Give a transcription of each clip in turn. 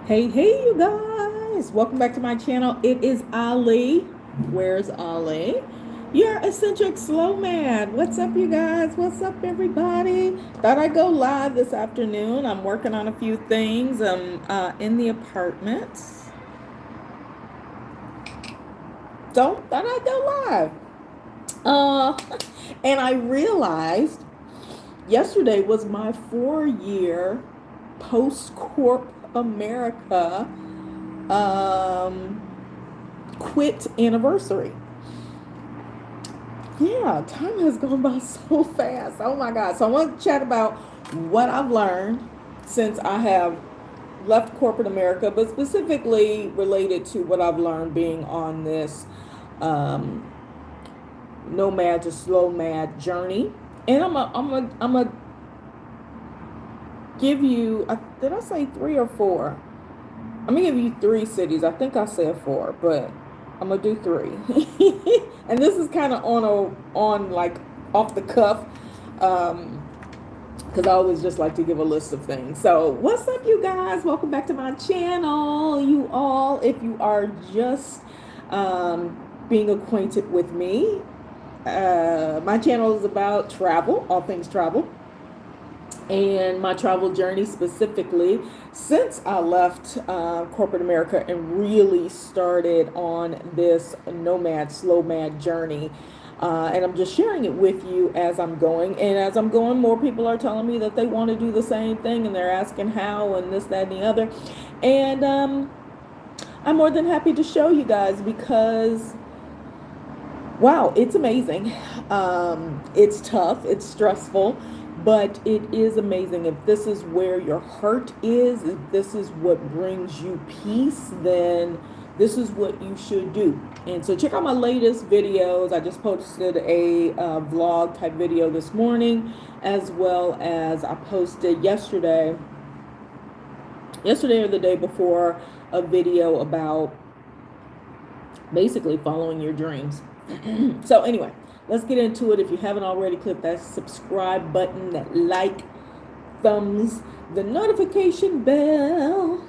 Hey, you guys. Welcome back to my channel. It is Ali. Where's Ali? Your eccentric slow man. What's up, you guys? What's up, everybody? Thought I'd go live this afternoon. I'm working on a few things. I'm in the apartment. So thought I'd go live. And I realized yesterday was my 4-year post Corp America quit anniversary. Yeah, time has gone by so fast. Oh my God. So I want to chat about what I've learned since I have left corporate America, but specifically related to what I've learned being on this nomad to slow mad journey. And I'm a give you, did I say 3 or 4? I'm gonna give you 3 cities. I think I said 4, but I'm gonna do 3. And this is kind of on like off the cuff, because I always just like to give a list of things. So what's up, you guys? Welcome back to my channel. You all, if you are just being acquainted with me, my channel is about travel, all things travel. And my travel journey specifically since I left corporate America and really started on this nomad, slow mad journey. And I'm just sharing it with you as I'm going. And as I'm going, more people are telling me that they want to do the same thing and they're asking how and this, that, and the other. And I'm more than happy to show you guys because, wow, it's amazing. It's tough, it's stressful. But it is amazing. If this is where your heart is, if this is what brings you peace, then this is what you should do. And so check out my latest videos. I just posted a vlog type video this morning, as well as I posted yesterday or the day before, a video about basically following your dreams. So anyway, let's get into it. If you haven't already, click that subscribe button, that like, thumbs, the notification bell,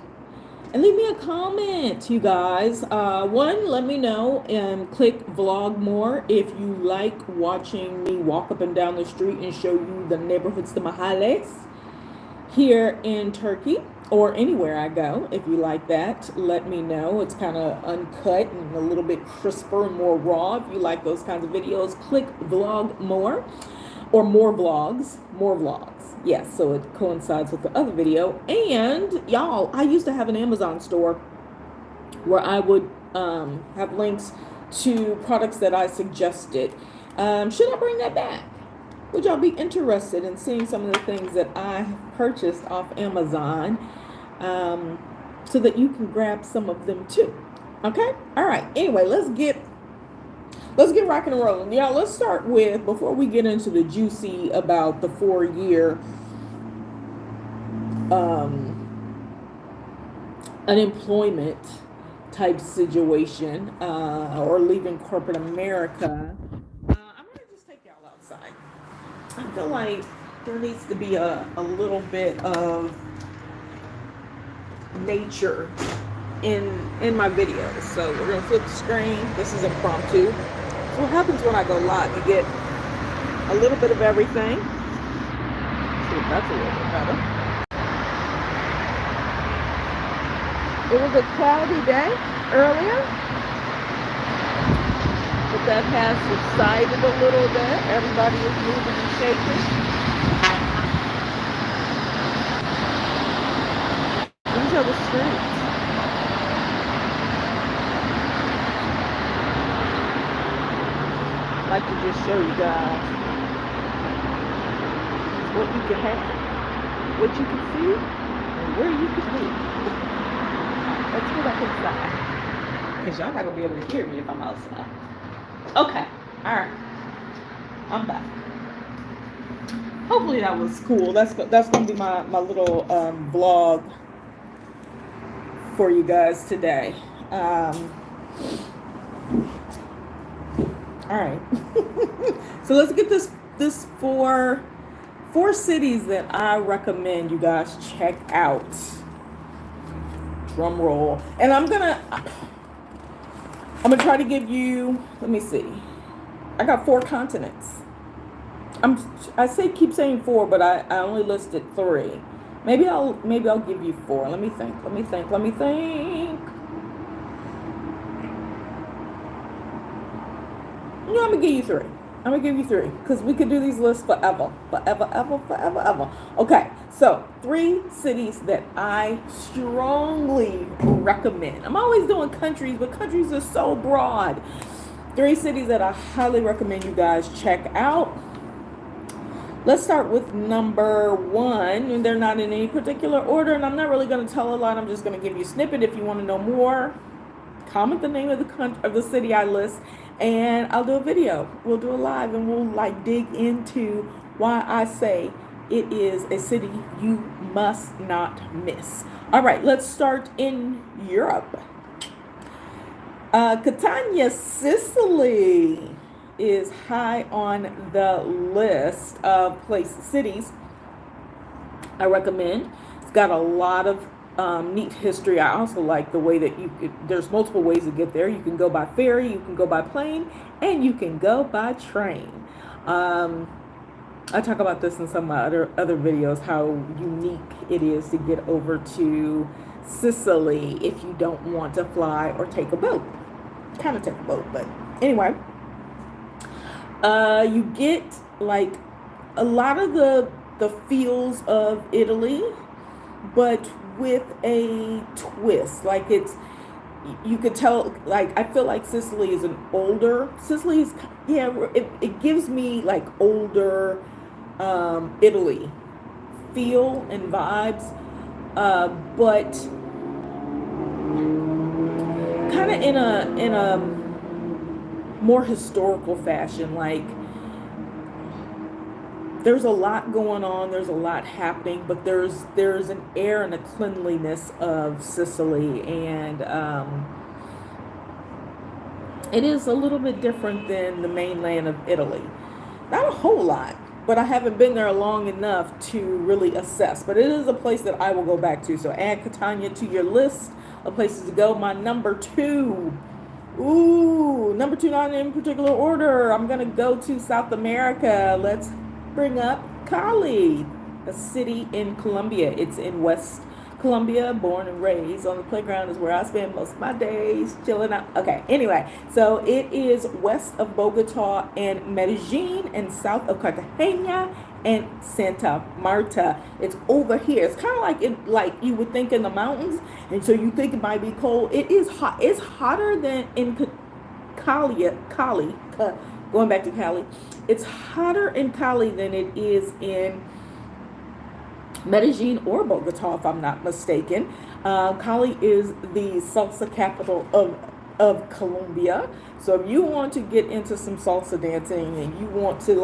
and leave me a comment, you guys. One, let me know and click vlog more if you like watching me walk up and down the street and show you the neighborhoods, the mahalles here in Turkey or anywhere I go. If you like that, let me know. It's kind of uncut and a little bit crisper and more raw. If you like those kinds of videos, click vlog more or more vlogs. Yes, so it coincides with the other video. And y'all, I used to have an Amazon store where I would have links to products that I suggested. Should I bring that back? Would y'all be interested in seeing some of the things that I purchased off Amazon, so that you can grab some of them too? Okay? All right. Anyway, let's get rocking and rolling. Y'all, let's start with, before we get into the juicy about the 4-year unemployment type situation, or leaving corporate America, I'm going to just take y'all outside. I feel like there needs to be a little bit of nature in my videos. So we're going to flip the screen. This is impromptu. So what happens when I go live? You get a little bit of everything. See if that's a little bit better. It was a cloudy day earlier, but that has subsided a little bit. Everybody is moving and shaking. These are the streets. I'd like to just show you guys what you can have, what you can see, and where you can be. Let's get up inside, because y'all not going to be able to hear me if I'm outside. Okay, all right, I'm back. Hopefully that was cool. That's going to be my little vlog for you guys today. All right. So let's get this 4 cities that I recommend you guys check out. drum roll. And I'm gonna try to give you, let me see. I got 4 continents. Keep saying 4, but I only listed 3. Maybe I'll give you 4. Let me think. No, I'm gonna give you 3 because we could do these lists forever. Okay, so 3 cities that I strongly recommend. I'm always doing countries, but countries are so broad. 3 cities that I highly recommend you guys check out. Let's start with number 1, and they're not in any particular order, and I'm not really going to tell a lot. I'm just going to give you a snippet. If you want to know more, comment the name of the city I list, and I'll do a video. We'll do a live, and we'll dig into why I say it is a city you must not miss. All right, let's start in Europe. Catania, Sicily is high on the list of cities I recommend. It's got a lot of neat history. I also like the way that there's multiple ways to get there. You can go by ferry, you can go by plane, and you can go by train. I talk about this in some of my other videos, how unique it is to get over to Sicily if you don't want to fly or take a boat. Kind of take a boat, but anyway. You get like a lot of the feels of Italy, but with a twist. Like you could tell, like, I feel like Sicily is it gives me like older Italy feel and vibes, but kind of in a more historical fashion. Like, there's a lot going on, there's a lot happening, but there's an air and a cleanliness of Sicily, and it is a little bit different than the mainland of Italy. Not a whole lot, but I haven't been there long enough to really assess. But it is a place that I will go back to. So add Catania to your list of places to go. My number 2. Number 2, not in particular order. I'm going to go to South America. Let's bring up Cali, a city in Colombia. It's in West Colombia, born and raised. On the playground is where I spend most of my days chilling out. Okay, anyway, so it is west of Bogota and Medellin, and south of Cartagena and Santa Marta. It's over here. It's kind of like you would think in the mountains, and so you think it might be cold. It is hot. It's hotter than in Cali. Going back to Cali, it's hotter in Cali than it is in Medellin or Bogota, if I'm not mistaken. Cali is the salsa capital of Colombia. So if you want to get into some salsa dancing and you want to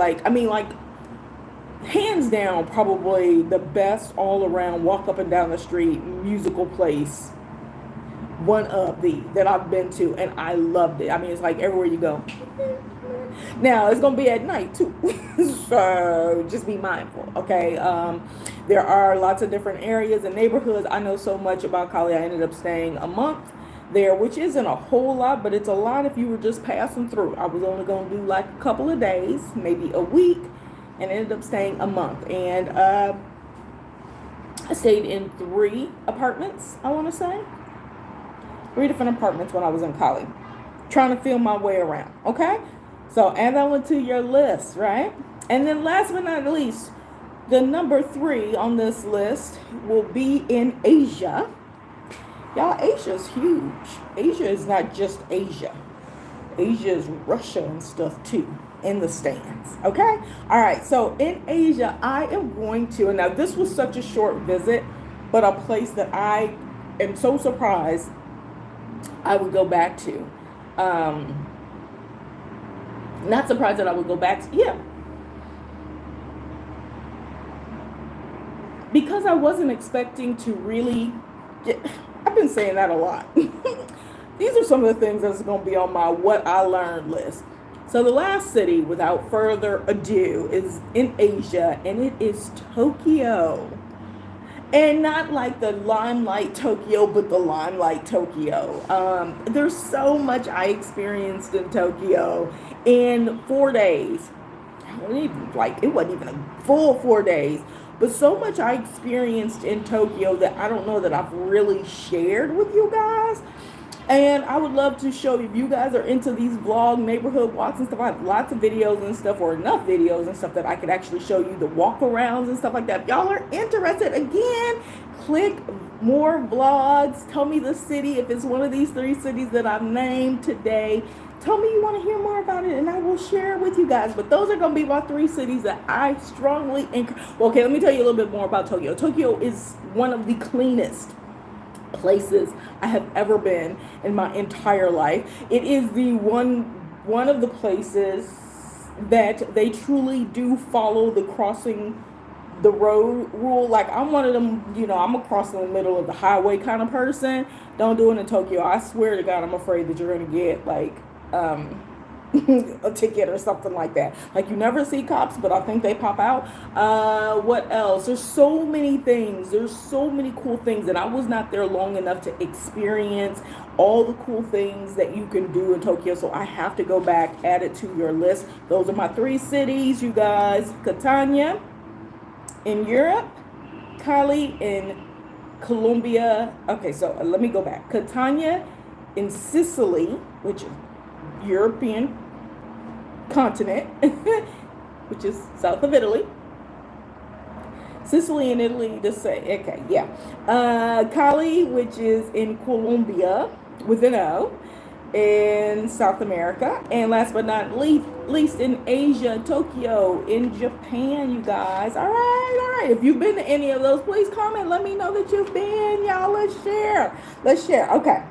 hands down, probably the best all around walk up and down the street musical place, one of that I've been to, and I loved it. I mean, it's like everywhere you go. Now, it's going to be at night, too. So just be mindful, okay? There are lots of different areas and neighborhoods. I know so much about Cali. I ended up staying a month there, which isn't a whole lot, but it's a lot if you were just passing through. I was only going to do like a couple of days, maybe a week, and ended up staying a month. And I stayed in 3 apartments, I want to say. 3 different apartments when I was in Cali, trying to feel my way around, okay? So add that one to your list, right? And then last but not least, the number 3 on this list will be in Asia. Y'all, Asia is huge. Asia is not just Asia. Asia is Russia and stuff too, in the stands, okay? All right, so in Asia, I am going to, and now this was such a short visit, but a place that I am so surprised I would go back to. Not surprised that I would go back to, yeah. Because I wasn't expecting to really I've been saying that a lot. These are some of the things that's going to be on my what I learned list. So the last city, without further ado, is in Asia, and it is Tokyo. And not like the limelight Tokyo, but the limelight Tokyo. There's so much I experienced in Tokyo in 4 days. I wasn't even, like, it wasn't even a full 4 days, but so much I experienced in Tokyo that I don't know that I've really shared with you guys. And I would love to show you, if you guys are into these vlog neighborhood walks and stuff. I have lots of videos and stuff, or enough videos and stuff, that I could actually show you the walk arounds and stuff like that. If y'all are interested, again, click more vlogs. Tell me the city. If it's one of these 3 cities that I've named today, tell me you want to hear more about it, and I will share it with you guys. But those are going to be my 3 cities that I strongly encourage. Well, okay, let me tell you a little bit more about Tokyo. Tokyo is one of the cleanest places I have ever been in my entire life. It is the one of the places that they truly do follow the crossing the road rule. Like, I'm one of them, I'm a cross in the middle of the highway kind of person. Don't do it in Tokyo. I swear to God, I'm afraid that you're gonna get like a ticket or something like that. Like, you never see cops, but I think they pop out. What else? There's so many things. There's so many cool things, and I was not there long enough to experience all the cool things that you can do in Tokyo. So I have to go back, add it to your list. Those are my 3 cities, you guys. Catania in Europe, Cali in Colombia. Okay, so let me go back. Catania in Sicily, which is European continent, which is south of Italy. Sicily in Italy, just say, okay, yeah. Cali, which is in Colombia, with an O, in South America. And last but not least in Asia, Tokyo in Japan, you guys. All right. If you've been to any of those, please comment. Let me know that you've been, y'all. Let's share. Okay.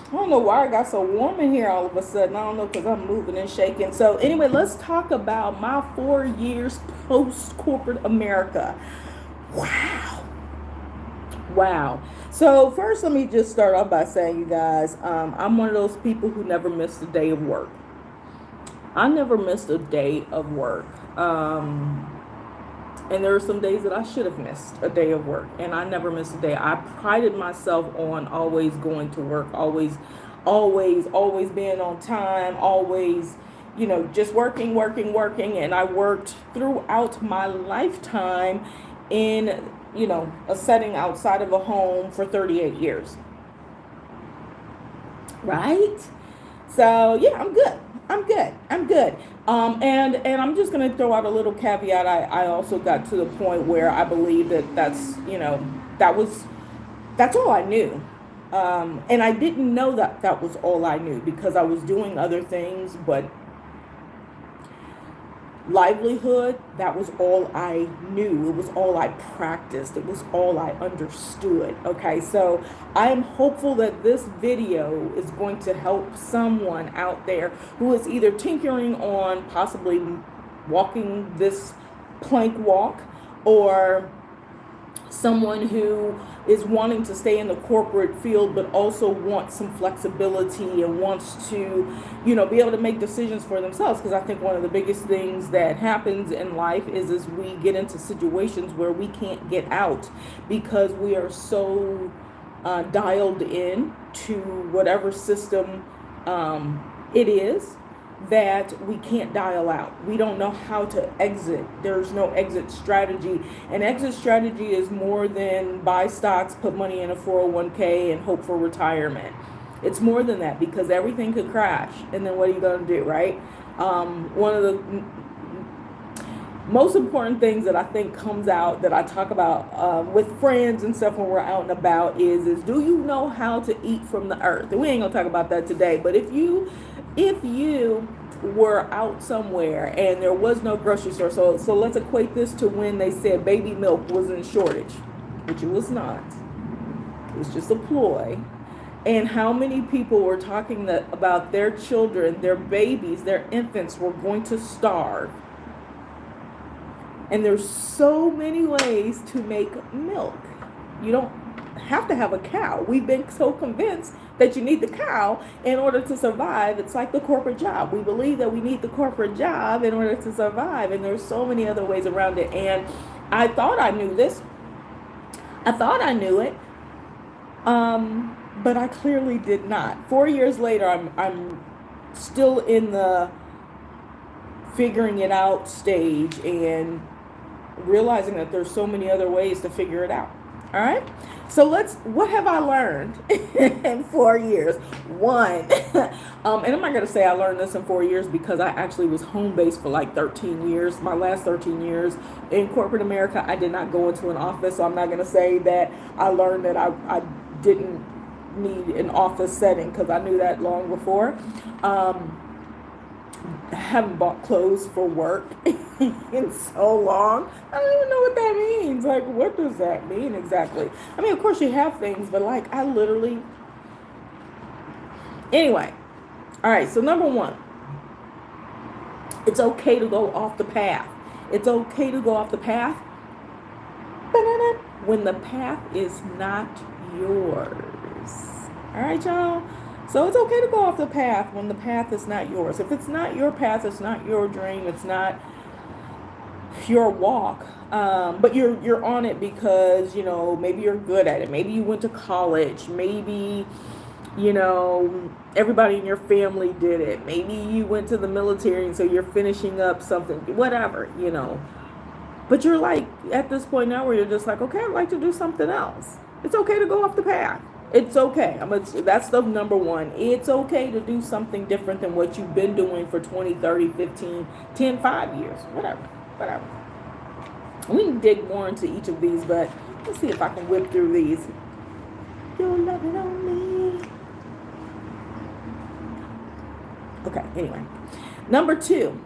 I don't know why I got so warm in here all of a sudden. I don't know, because I'm moving and shaking. So anyway, let's talk about my 4 years post-corporate America. Wow. So first, let me just start off by saying, you guys, I'm one of those people who never missed a day of work. I never missed a day of work. And there are some days that I should have missed a day of work, and I never missed a day. I prided myself on always going to work, always being on time, always, just working. And I worked throughout my lifetime in, a setting outside of a home for 38 years. Right? So yeah, I'm good. And I'm just going to throw out a little caveat. I also got to the point where I believe that's all I knew. And I didn't know that was all I knew, because I was doing other things, but livelihood, that was all I knew. It was all I practiced. It was all I understood. Okay, so I am hopeful that this video is going to help someone out there who is either tinkering on possibly walking this plank walk, or someone who is wanting to stay in the corporate field but also wants some flexibility and wants to, be able to make decisions for themselves. Because I think one of the biggest things that happens in life is we get into situations where we can't get out, because we are so dialed in to whatever system it is, that we can't dial out. We don't know how to exit. There's no exit strategy. An exit strategy is more than buy stocks, put money in a 401k, and hope for retirement. It's more than that, because everything could crash. And then what are you going to do, right? One of the most important things that I think comes out, that I talk about with friends and stuff when we're out and about, is do you know how to eat from the earth? And we ain't going to talk about that today. But if you were out somewhere and there was no grocery store, so let's equate this to when they said baby milk was in shortage, which it was not. It was just a ploy. And how many people were talking about their children, their babies, their infants were going to starve. And there's so many ways to make milk. You don't have to have a cow. We've been so convinced that you need the cow in order to survive. It's like the corporate job. We believe that we need the corporate job in order to survive, and there's so many other ways around it. And I thought I knew this. I thought I knew it, but I clearly did not. 4 years later, I'm still in the figuring it out stage and realizing that there's so many other ways to figure it out. All right. So what have I learned in 4 years? One, and I'm not going to say I learned this in 4 years because I actually was home based for like 13 years. My last 13 years in corporate America, I did not go into an office. So I'm not going to say that I learned that I didn't need an office setting because I knew that long before. I haven't bought clothes for work in so long. I don't even know what that means. Like, what does that mean exactly? I mean, of course you have things, but like I literally... Anyway. All right. So number one, it's okay to go off the path. It's okay to go off the path when the path is not yours. All right, y'all. So it's okay to go off the path when the path is not yours. If it's not your path, it's not your dream, it's not your walk, but you're on it because, you know, maybe you're good at it. Maybe you went to college. Maybe, you know, everybody in your family did it. Maybe you went to the military and so you're finishing up something, whatever, you know. But you're like at this point now where you're just like, okay, I'd like to do something else. It's okay to go off the path. It's okay. That's the number one. It's okay to do something different than what you've been doing for 20, 30, 15, 10, 5 years. Whatever. We can dig more into each of these, but let's see if I can whip through these. You'll love it on me. Okay, anyway. Number two.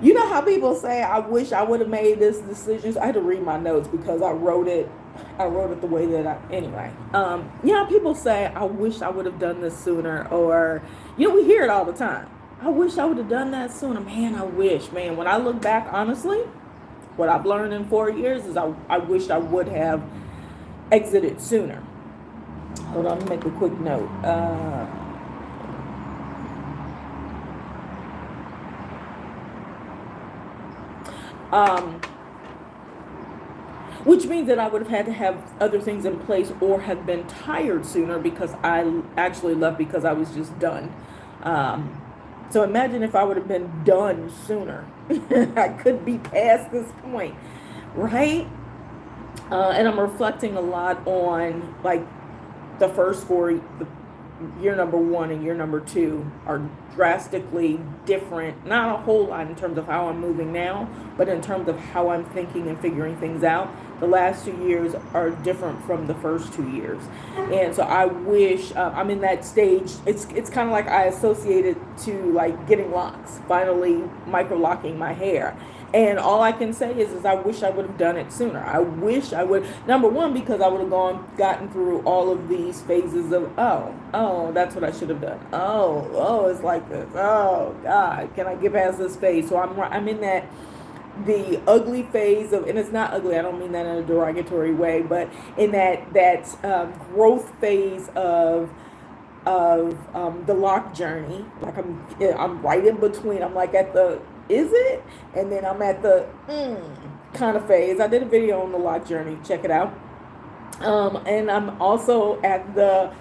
You know how people say, I wish I would have made this decision. I had to read my notes because I wrote it the way that anyway. You know, people say, I wish I would have done this sooner, or, you know, we hear it all the time. I wish I would have done that sooner. Man, I wish, man. When I look back, honestly, what I've learned in 4 years is I wish I would have exited sooner. Hold on, let me make a quick note. Which means that I would have had to have other things in place or have been tired sooner because I actually left because I was just done. So imagine if I would have been done sooner. I could be past this point, right? And I'm reflecting a lot on like the first year number one and year number two are drastically different. Not a whole lot in terms of how I'm moving now, but in terms of how I'm thinking and figuring things out. The last 2 years are different from the first 2 years. And so I wish I'm in that stage. It's kind of like I associated to like getting locks, finally micro locking my hair. And all I can say is I wish I would have done it sooner. I wish I would, number one, because I would have gotten through all of these phases of, oh, that's what I should have done. Oh, it's like this. Oh, God, can I get past this phase? So I'm in the ugly phase of, and it's not ugly, I don't mean that in a derogatory way, but in that growth phase of the lock journey. Like I'm right in between. I'm like at the, is it? And then I'm at the kind of phase. I did a video on the lock journey. Check it out. And I'm also at the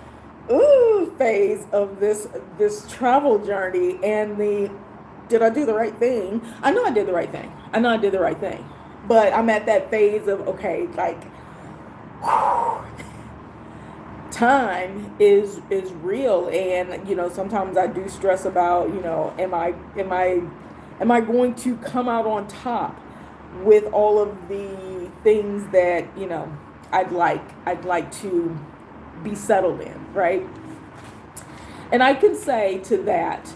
phase of this travel journey and did I do the right thing? I know I did the right thing. But I'm at that phase of, okay, like, time is real. And, you know, sometimes I do stress about, you know, am I going to come out on top with all of the things that, you know, I'd like to be settled in, right? And I can say to that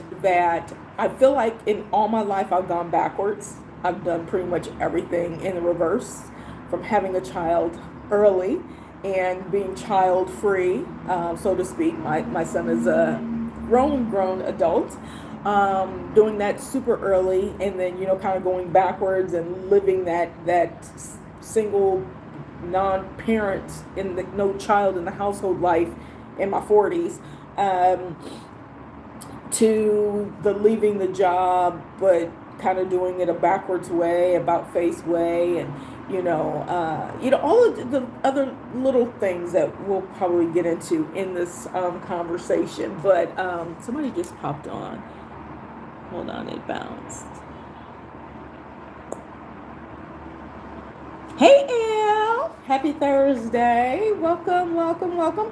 I feel like in all my life I've gone backwards. I've done pretty much everything in the reverse, from having a child early and being child free, so to speak. My son is a grown adult. Doing that super early, and then, you know, kind of going backwards and living that single non-parent no child in the household life in my 40s, to the leaving the job but kind of doing it a backwards way, about face way, and all of the other little things that we'll probably get into in this conversation. But somebody just popped on. Hold on, it bounced. Hey, Elle. Happy Thursday. Welcome, welcome, welcome.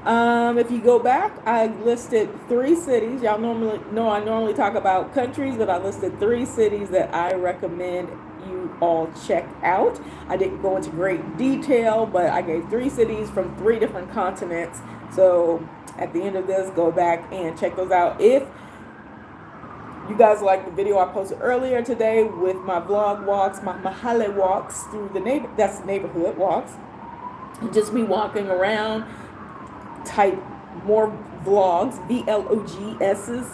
If you go back, I listed 3 cities. Y'all normally know I normally talk about countries, but I listed 3 cities that I recommend you all check out. I didn't go into great detail, but I gave 3 cities from 3 different continents. So at the end of this, go back and check those out. If you guys like the video I posted earlier today with my vlog walks, my mahale walks through that's neighborhood walks, and just me walking around, type more vlogs, VLOGS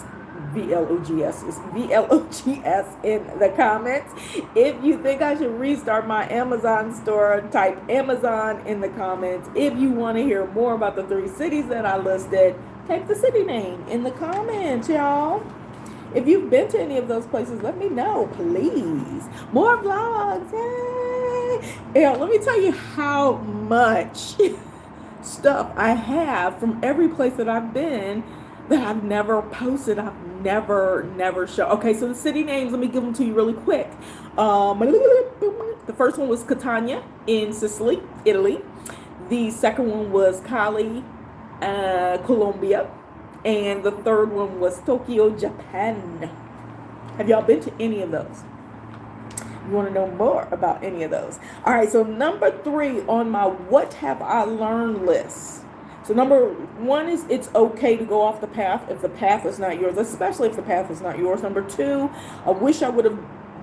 in the comments. If you think I should restart my Amazon store, type Amazon in the comments. If you want to hear more about the 3 cities that I listed, type the city name in the comments, y'all. If you've been to any of those places, let me know, please. More vlogs, yay! Yeah, let me tell you how much stuff I have from every place that I've been that I've never posted, I've never shown. Okay, so the city names, let me give them to you really quick. The first one was Catania in Sicily, Italy. The second one was Cali, Colombia. And the third one was Tokyo, Japan. Have y'all been to any of those? You want to know more about any of those? All right, so number 3 on my what have I learned list. So number 1 is it's okay to go off the path if the path is not yours, especially if the path is not yours. Number 2, I wish I would have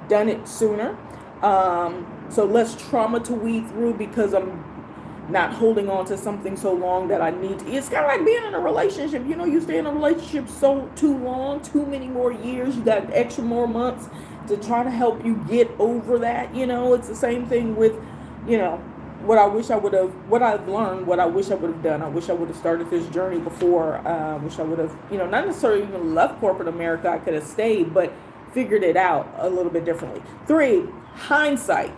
done it sooner. So less trauma to weed through because I'm not holding on to something so long that I need to. It's kind of like being in a relationship. You stay in a relationship so too long, too many more years. You got extra more months to try to help you get over that. It's the same thing with, what I wish I would have, what I've learned, what I wish I would have done. I wish I would have started this journey before. Wish I would have, not necessarily even left corporate America. I could have stayed, but figured it out a little bit differently. 3, hindsight.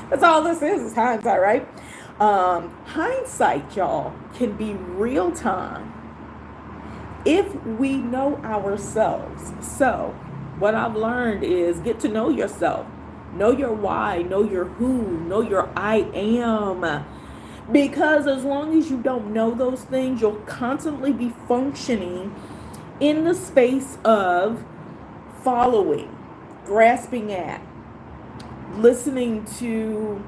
That's all this is hindsight, right? Hindsight, y'all, can be real time if we know ourselves. So what I've learned is get to know yourself. Know your why, know your who, know your I am. Because as long as you don't know those things, you'll constantly be functioning in the space of following, grasping at, listening to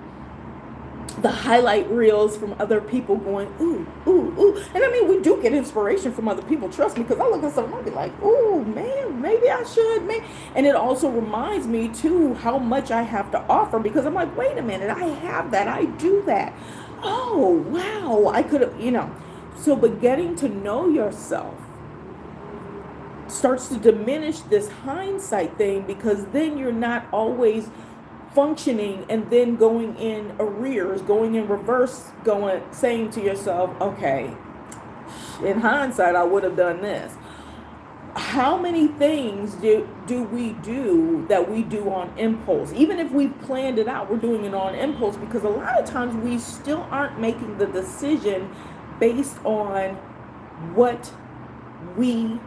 the highlight reels from other people going, ooh, ooh, ooh. And I mean, we do get inspiration from other people, trust me, because I look at something and be like, ooh, man, maybe I should. And it also reminds me, too, how much I have to offer, because I'm like, wait a minute, I have that, I do that. Oh, wow, I could have, So, but getting to know yourself starts to diminish this hindsight thing, because then you're not always functioning and then going in arrears, going in reverse, saying to yourself, okay, in hindsight, I would have done this. How many things do we do that we do on impulse? Even if we've planned it out, we're doing it on impulse, because a lot of times we still aren't making the decision based on what we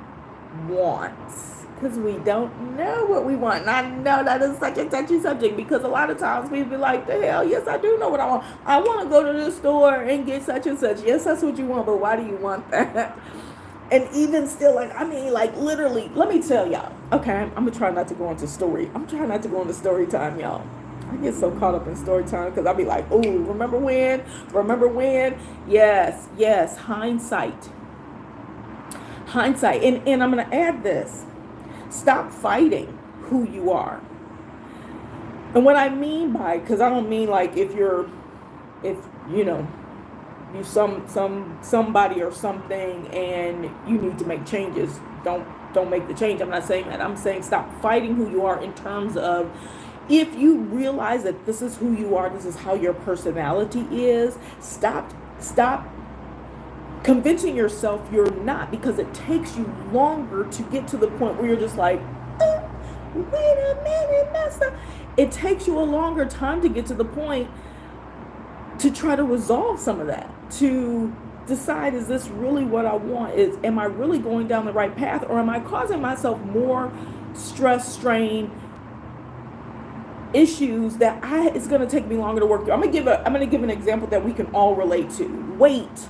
want. Because we don't know what we want. And I know that is such a touchy subject, because a lot of times we be like, the hell, yes, I do know what I want. I want to go to the store and get such and such. Yes, that's what you want, but why do you want that? And even still, literally, let me tell y'all. Okay, I'm going to try not to go into story. I'm trying not to go into story time, y'all. I get so caught up in story time because I'll be like, oh, remember when? Yes, hindsight. And I'm going to add this. Stop fighting who you are. And what I mean by, because I don't mean like if you somebody or something and you need to make changes, don't make the change. I'm not saying that. I'm saying stop fighting who you are, in terms of, if you realize that this is who you are, this is how your personality is, stop convincing yourself you're not, because it takes you longer to get to the point where you're just like, wait a minute, master. It takes you a longer time to get to the point to try to resolve some of that, to decide, is this really what I want? Am I really going down the right path, or am I causing myself more stress, strain, issues that it's going to take me longer to work through? I'm going to give an example that we can all relate to. Weight.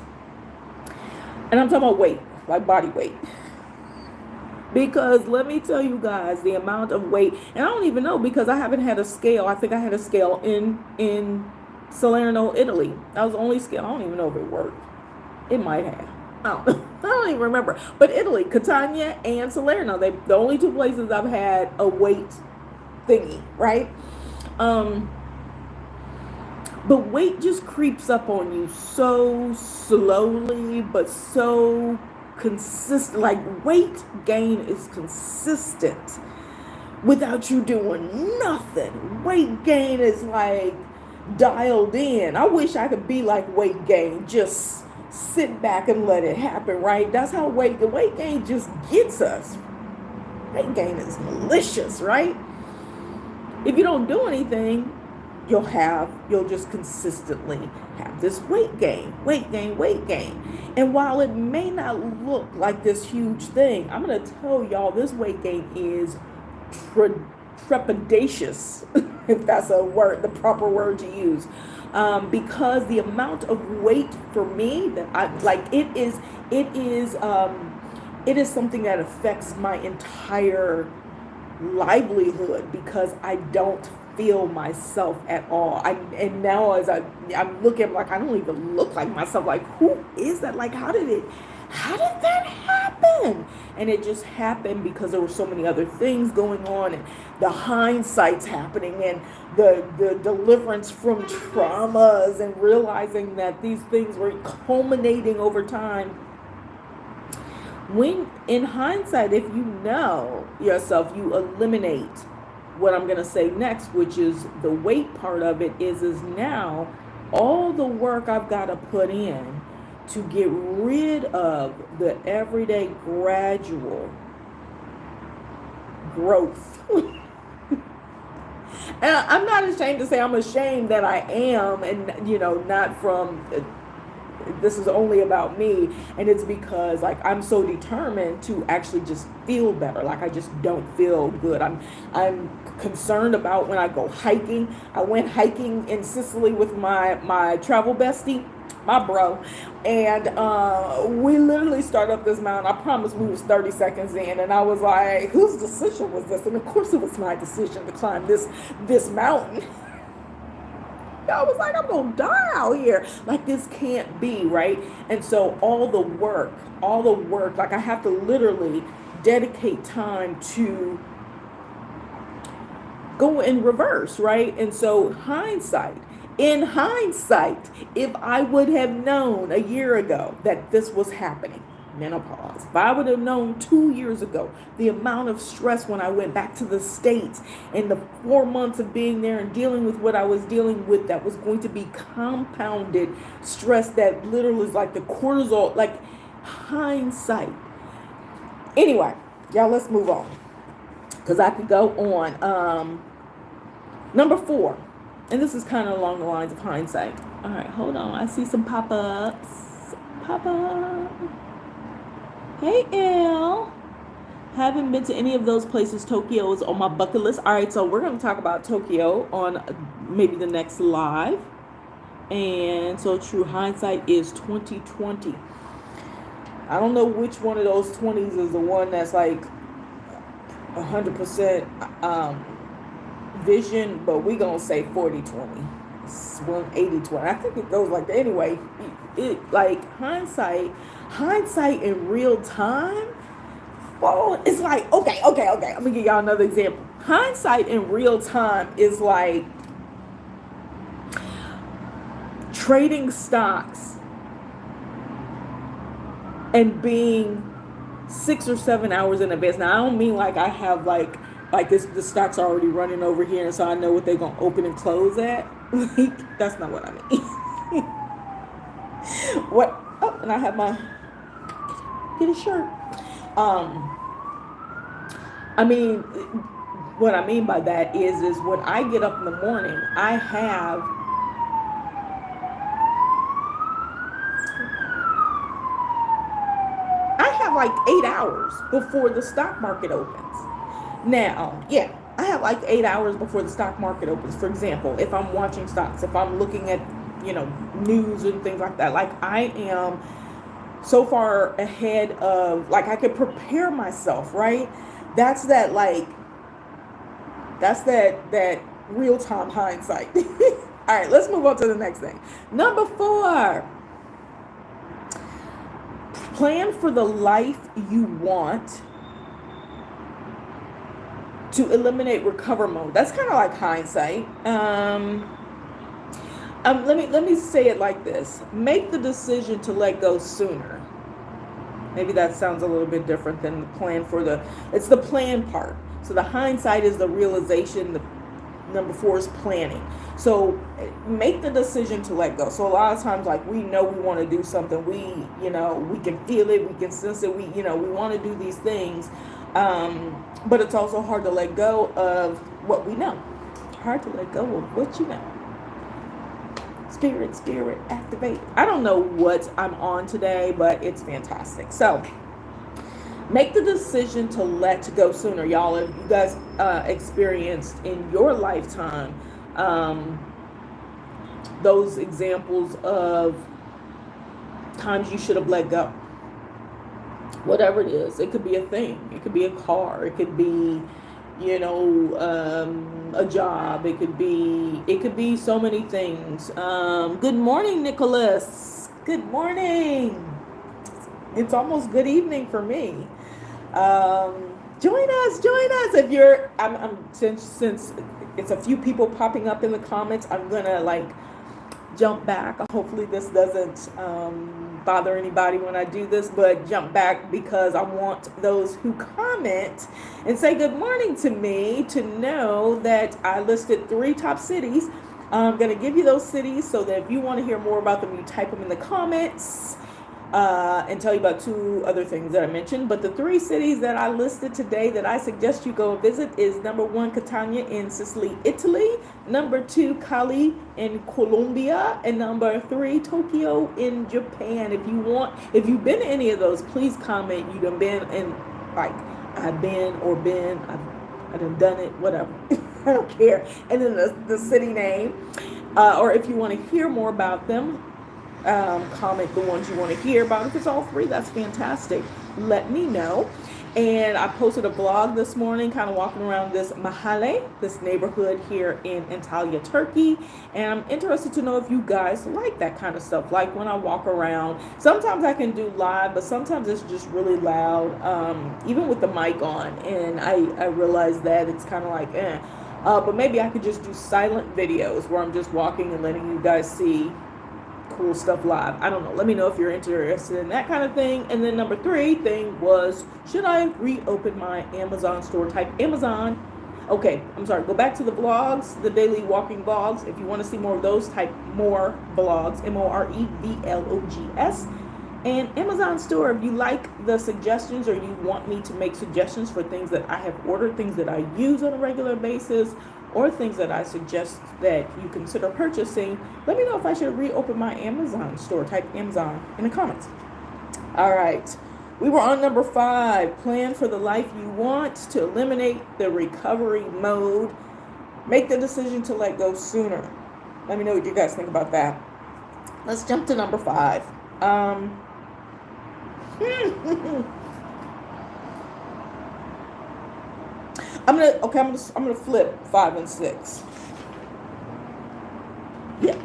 And I'm talking about weight, like body weight. Because let me tell you guys, the amount of weight, and I don't even know, because I haven't had a scale. I think I had a scale in Salerno, Italy. That was the only scale. I don't even know if it worked. It might have. I don't even remember. But Italy, Catania and Salerno, the only two places I've had a weight thingy, right? But weight just creeps up on you so slowly, but so consistent. Like, weight gain is consistent without you doing nothing. Weight gain is like dialed in. I wish I could be like weight gain, just sit back and let it happen, right? That's how the weight gain just gets us. Weight gain is malicious, right? If you don't do anything, you'll just consistently have this weight gain. And while it may not look like this huge thing, I'm going to tell y'all, this weight gain is trepidatious, if that's a word, the proper word to use. Because the amount of weight for me that I like, it is something that affects my entire livelihood, because I don't feel myself at all. And now as I'm looking, like, I don't even look like myself. Like, who is that? Like, how did that happen? And it just happened because there were so many other things going on, and the hindsight's happening, and the deliverance from traumas, and realizing that these things were culminating over time. When in hindsight, if you know yourself, you eliminate what I'm going to say next, which is the weight part of it, is now all the work I've got to put in to get rid of the everyday gradual growth. And I'm not ashamed to say I'm ashamed that I am, and not from this is only about me, and it's because, like, I'm so determined to actually just feel better. Like, I just don't feel good. I'm concerned about when I go hiking. I went hiking in Sicily with my travel bestie, my bro, and we literally started up this mountain. I promise we was 30 seconds in, and I was like, whose decision was this? And of course it was my decision to climb this mountain. I was like, I'm going to die out here. Like, this can't be, right? And so all the work, like, I have to literally dedicate time to go in reverse, right? And so in hindsight, if I would have known a year ago that this was happening, menopause, if I would have known 2 years ago the amount of stress when I went back to the States, and the 4 months of being there and dealing with what I was dealing with, that was going to be compounded stress that literally is like the cortisol, like, hindsight. Anyway, y'all, let's move on, because I could go on. Number 4, and this is kind of along the lines of hindsight. All right, hold on. I see some pop-ups. Pop-up. Hey, Elle. Haven't been to any of those places. Tokyo is on my bucket list. All right, so we're going to talk about Tokyo on maybe the next live. And so true, hindsight is 2020. I don't know which one of those 20s is the one that's like 100% vision, but we going to say 40-20. It's 80-20. I think it goes like that. Anyway, it like hindsight in real time. Well, it's like, okay. I'm gonna give y'all another example. Hindsight in real time is like trading stocks and being 6 or 7 hours in advance. Now, I don't mean like I have like this, the stock's already running over here, and so I know what they're gonna open and close at. Like, that's not what I mean. What? Oh, and I have my get a shirt. I mean, What I mean by that is when I get up in the morning, I have like 8 hours before the stock market opens. Now, yeah, I have like 8 hours before the stock market opens. For example, if I'm watching stocks, if I'm looking at, news and things like that, like I am so far ahead of, like, I could prepare myself, right? That's that, like, that real time hindsight. All right, let's move on to the next thing. Number 4, plan for the life you want to eliminate recover mode. That's kind of like hindsight. Let me say it like this: make the decision to let go sooner. Maybe that sounds a little bit different than the plan for the. It's the plan part. So the hindsight is the realization. The number 4 is planning. So make the decision to let go. So a lot of times, like, we know we want to do something. We can feel it. We can sense it. We want to do these things. But it's also hard to let go of what we know. Hard to let go of what you know. Spirit, activate. I don't know what I'm on today, but it's fantastic. So make the decision to let go sooner. Y'all, if you guys experienced in your lifetime those examples of times you should have let go. Whatever it is, it could be a thing. It could be a car. It could be, a job. It could be so many things. Good morning, Nicholas. Good morning. It's almost good evening for me. Join us. If you're, since it's a few people popping up in the comments, I'm gonna jump back. Hopefully this doesn't bother anybody when I do this, but jump back because I want those who comment and say good morning to me to know that I listed 3 top cities. I'm going to give you those cities so that if you want to hear more about them, you type them in the comments and tell you about 2 other things that I mentioned. But the 3 cities that I listed today that I suggest you go and visit is number 1, Catania in Sicily, Italy. Number 2, Cali in Colombia. And number 3, Tokyo in Japan. If you've been to any of those, please comment. You done been in, I've been or been, I done it, whatever. I don't care. And then the city name. Or if you want to hear more about them, comment the ones you want to hear about. If it's all 3, that's fantastic. Let me know. And I posted a blog this morning, kind of walking around this mahalle, this neighborhood here in Antalya, Turkey. And I'm interested to know if you guys like that kind of stuff. Like when I walk around, sometimes I can do live, but sometimes it's just really loud, even with the mic on. And I realize that it's kind of like, but maybe I could just do silent videos where I'm just walking and letting you guys see cool stuff live. I don't know. Let me know if you're interested in that kind of thing. And then number 3 thing was, should I reopen my Amazon store? Type Amazon. Okay, I'm sorry. Go back to the vlogs, the daily walking vlogs. If you want to see more of those, type more vlogs, MOREVLOGS. And Amazon store, if you like the suggestions or you want me to make suggestions for things that I have ordered, things that I use on a regular basis, or things that I suggest that you consider purchasing, let me know if I should reopen my Amazon store. Type Amazon in the comments. All right. We were on number 5, plan for the life you want to eliminate the recovery mode. Make the decision to let go sooner. Let me know what you guys think about that. Let's jump to number 5. I'm gonna flip 5 and 6. Yeah,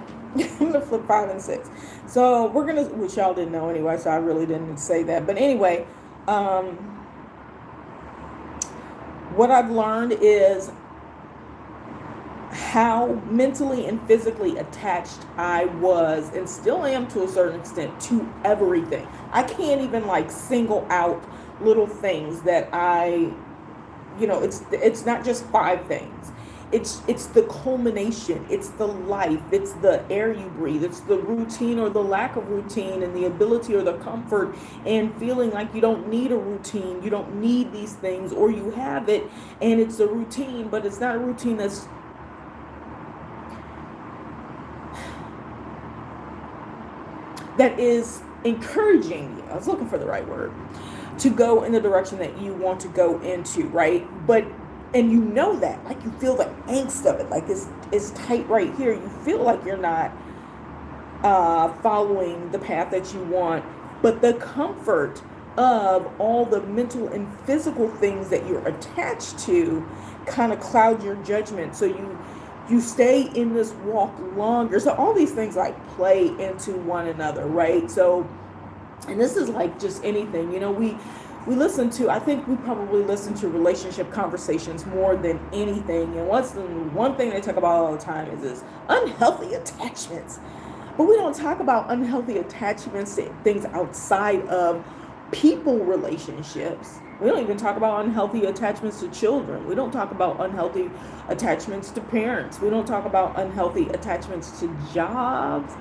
I'm gonna flip 5 and 6. So we're gonna, which y'all didn't know anyway, so I really didn't say that. But anyway, what I've learned is how mentally and physically attached I was and still am to a certain extent to everything. I can't even single out little things that it's not just 5 things. it's the culmination, it's the life, it's the air you breathe, it's the routine or the lack of routine, and the ability or the comfort and feeling like you don't need a routine, you don't need these things, or you have it and it's a routine, but it's not a routine that is encouraging you. I was looking for the right word, to go in the direction that you want to go into, right? But and you know that, like, you feel the angst of it, like it's tight right here. You feel like you're not following the path that you want, but the comfort of all the mental and physical things that you're attached to kind of cloud your judgment. So you stay in this walk longer. So all these things like play into one another, right? So, and this is like just anything, you know, we listen to, I think we probably listen to relationship conversations more than anything. And what's the one thing they talk about all the time is this unhealthy attachments. But we don't talk about unhealthy attachments to things outside of people relationships. We don't even talk about unhealthy attachments to children. We don't talk about unhealthy attachments to parents. We don't talk about unhealthy attachments to jobs,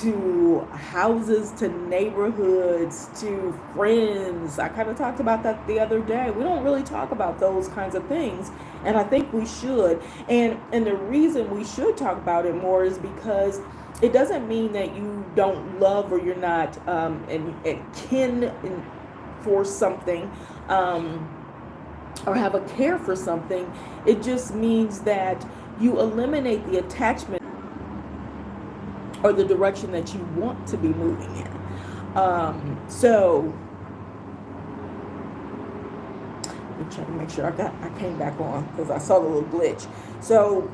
to houses, to neighborhoods, to friends. I kind of talked about that the other day. We don't really talk about those kinds of things, and I think we should. And the reason we should talk about it more is because it doesn't mean that you don't love or you're not kin for something, or have a care for something. It just means that you eliminate the attachment or the direction that you want to be moving in. So I'm trying to make sure I came back on because I saw the little glitch. So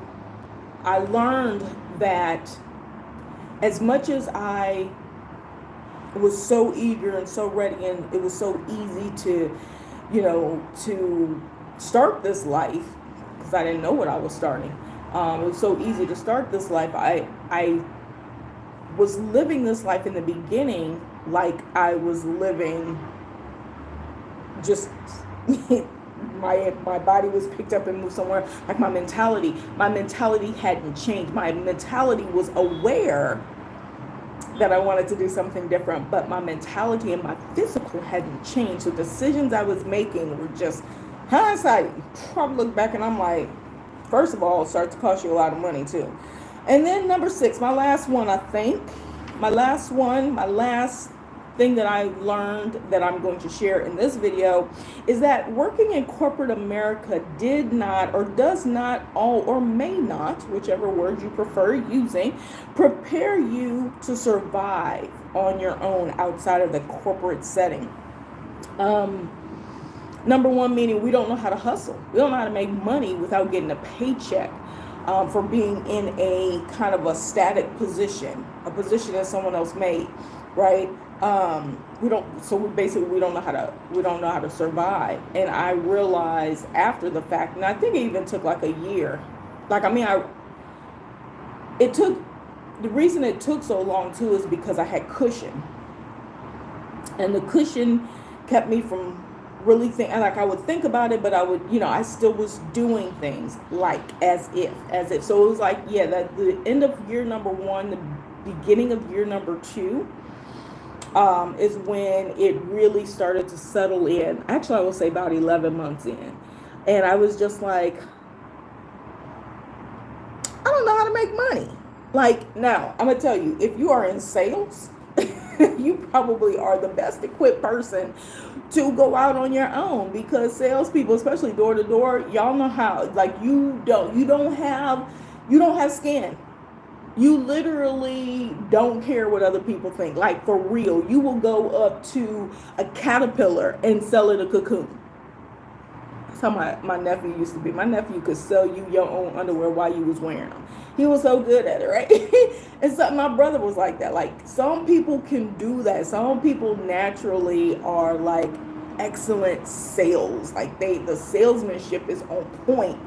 I learned that as much as I was so eager and so ready, and it was so easy to, you know, to start this life, because I didn't know what I was starting. It was so easy to start this life. I was living this life in the beginning like I was living just my body was picked up and moved somewhere. Like my mentality hadn't changed. My mentality was aware that I wanted to do something different, but my mentality and my physical hadn't changed. So decisions I was making were just hindsight. Probably look back and I'm like, first of all, it starts to cost you a lot of money too. And then number 6, my last one, I think, my last thing that I learned that I'm going to share in this video is that working in corporate America did not, or does not, or may not, whichever word you prefer using, prepare you to survive on your own outside of the corporate setting. Number one, meaning we don't know how to hustle. We don't know how to make money without getting a paycheck. For being in a kind of a static position, a position that someone else made, right? We don't know how to survive. And I realized after the fact, and I think it even took like a year. The reason it took so long too is because I had cushion, and the cushion kept me from really I would think about it, but I would, I still was doing things like as if. So it was like, yeah, that the end of year number 1, the beginning of year number 2, is when it really started to settle in. Actually, I will say about 11 months in. And I was just like, I don't know how to make money. Like, now, I'm going to tell you, if you are in sales, you probably are the best equipped person to go out on your own, because salespeople, especially door to door, y'all know how, like, you don't have skin. You literally don't care what other people think. Like, for real, you will go up to a caterpillar and sell it a cocoon. That's how my nephew used to be. My nephew could sell you your own underwear while you was wearing them. He was so good at it, right? And so my brother was like that. Like, some people can do that. Some people naturally are like excellent sales. Like, the salesmanship is on point.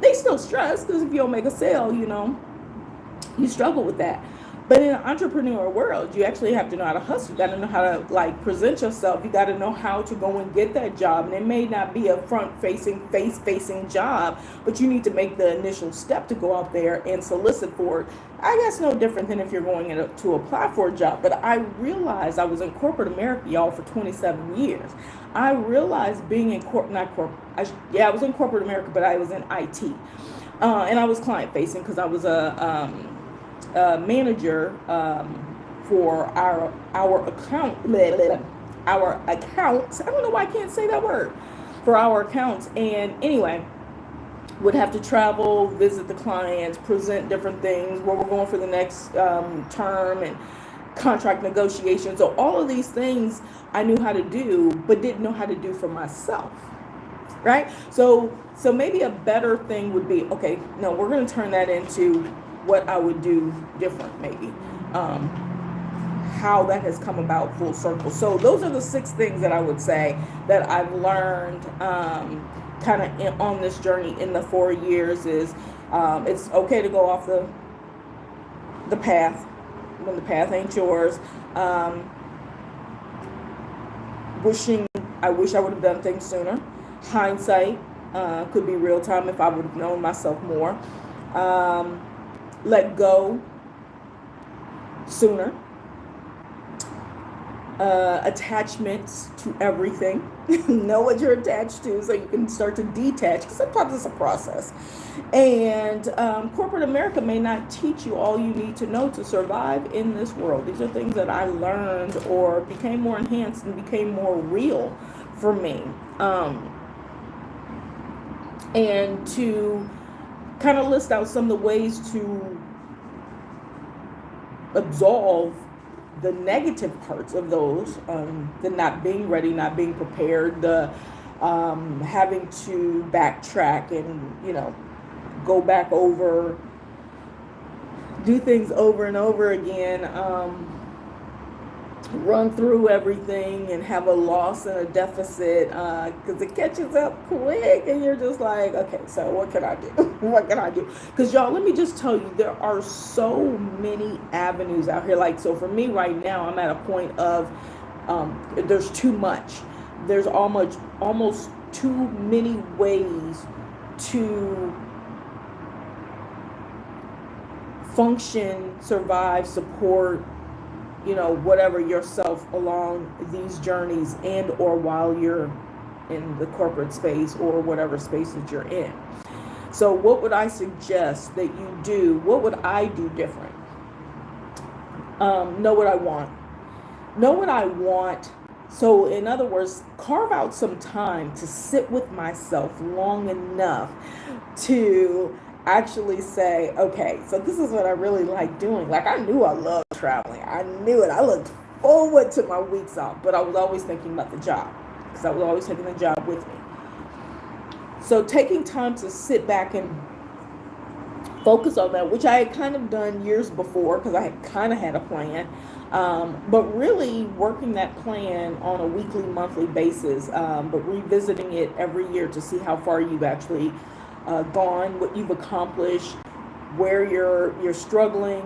They still stress because if you don't make a sale, you struggle with that. But in the entrepreneur world, you actually have to know how to hustle. You got to know how to like present yourself. You got to know how to go and get that job. And it may not be a face-facing job, but you need to make the initial step to go out there and solicit for it. I guess no different than if you're going in to apply for a job. But I realized I was in corporate America, y'all, for 27 years. I realized being in I was in corporate America, but I was in IT. And I was client facing because I was a manager for our accounts. I don't know why I can't say that word. For our accounts. And anyway, would have to travel, visit the clients, present different things, where we're going for the next term, and contract negotiations. So all of these things I knew how to do, but didn't know how to do for myself. Right? So maybe a better thing would be, okay, no, we're going to turn that into what I would do different, maybe. How that has come about full circle. So those are the 6 things that I would say that I've learned kind of on this journey in the 4 years is it's okay to go off the path when the path ain't yours. I wish I would have done things sooner. Hindsight could be real time if I would have known myself more. Let go sooner. Attachments to everything. Know what you're attached to so you can start to detach, because sometimes it's a process. And corporate America may not teach you all you need to know to survive in this world. These are things that I learned or became more enhanced and became more real for me. And to kind of list out some of the ways to absolve the negative parts of those, the not being ready, not being prepared, the having to backtrack and, go back over, do things over and over again, run through everything and have a loss and a deficit, because it catches up quick and you're just like, okay, so what can I do? What can I do? Because y'all, let me just tell you, there are so many avenues out here. Like, so for me right now, I'm at a point of there's too much. There's almost too many ways to function, survive, support, whatever yourself along these journeys, and or while you're in the corporate space or whatever space that you're in. So what would I suggest that you do? What would I do different? Know what I want. Know what I want. So in other words, carve out some time to sit with myself long enough to actually say, okay, so this is what I really like doing. Like, I knew I loved traveling. I knew it. I looked forward to my weeks off, but I was always thinking about the job because I was always taking the job with me. So taking time to sit back and focus on that, which I had kind of done years before because I had kind of had a plan, but really working that plan on a weekly, monthly basis, but revisiting it every year to see how far you've actually gone, what you've accomplished, where you're struggling,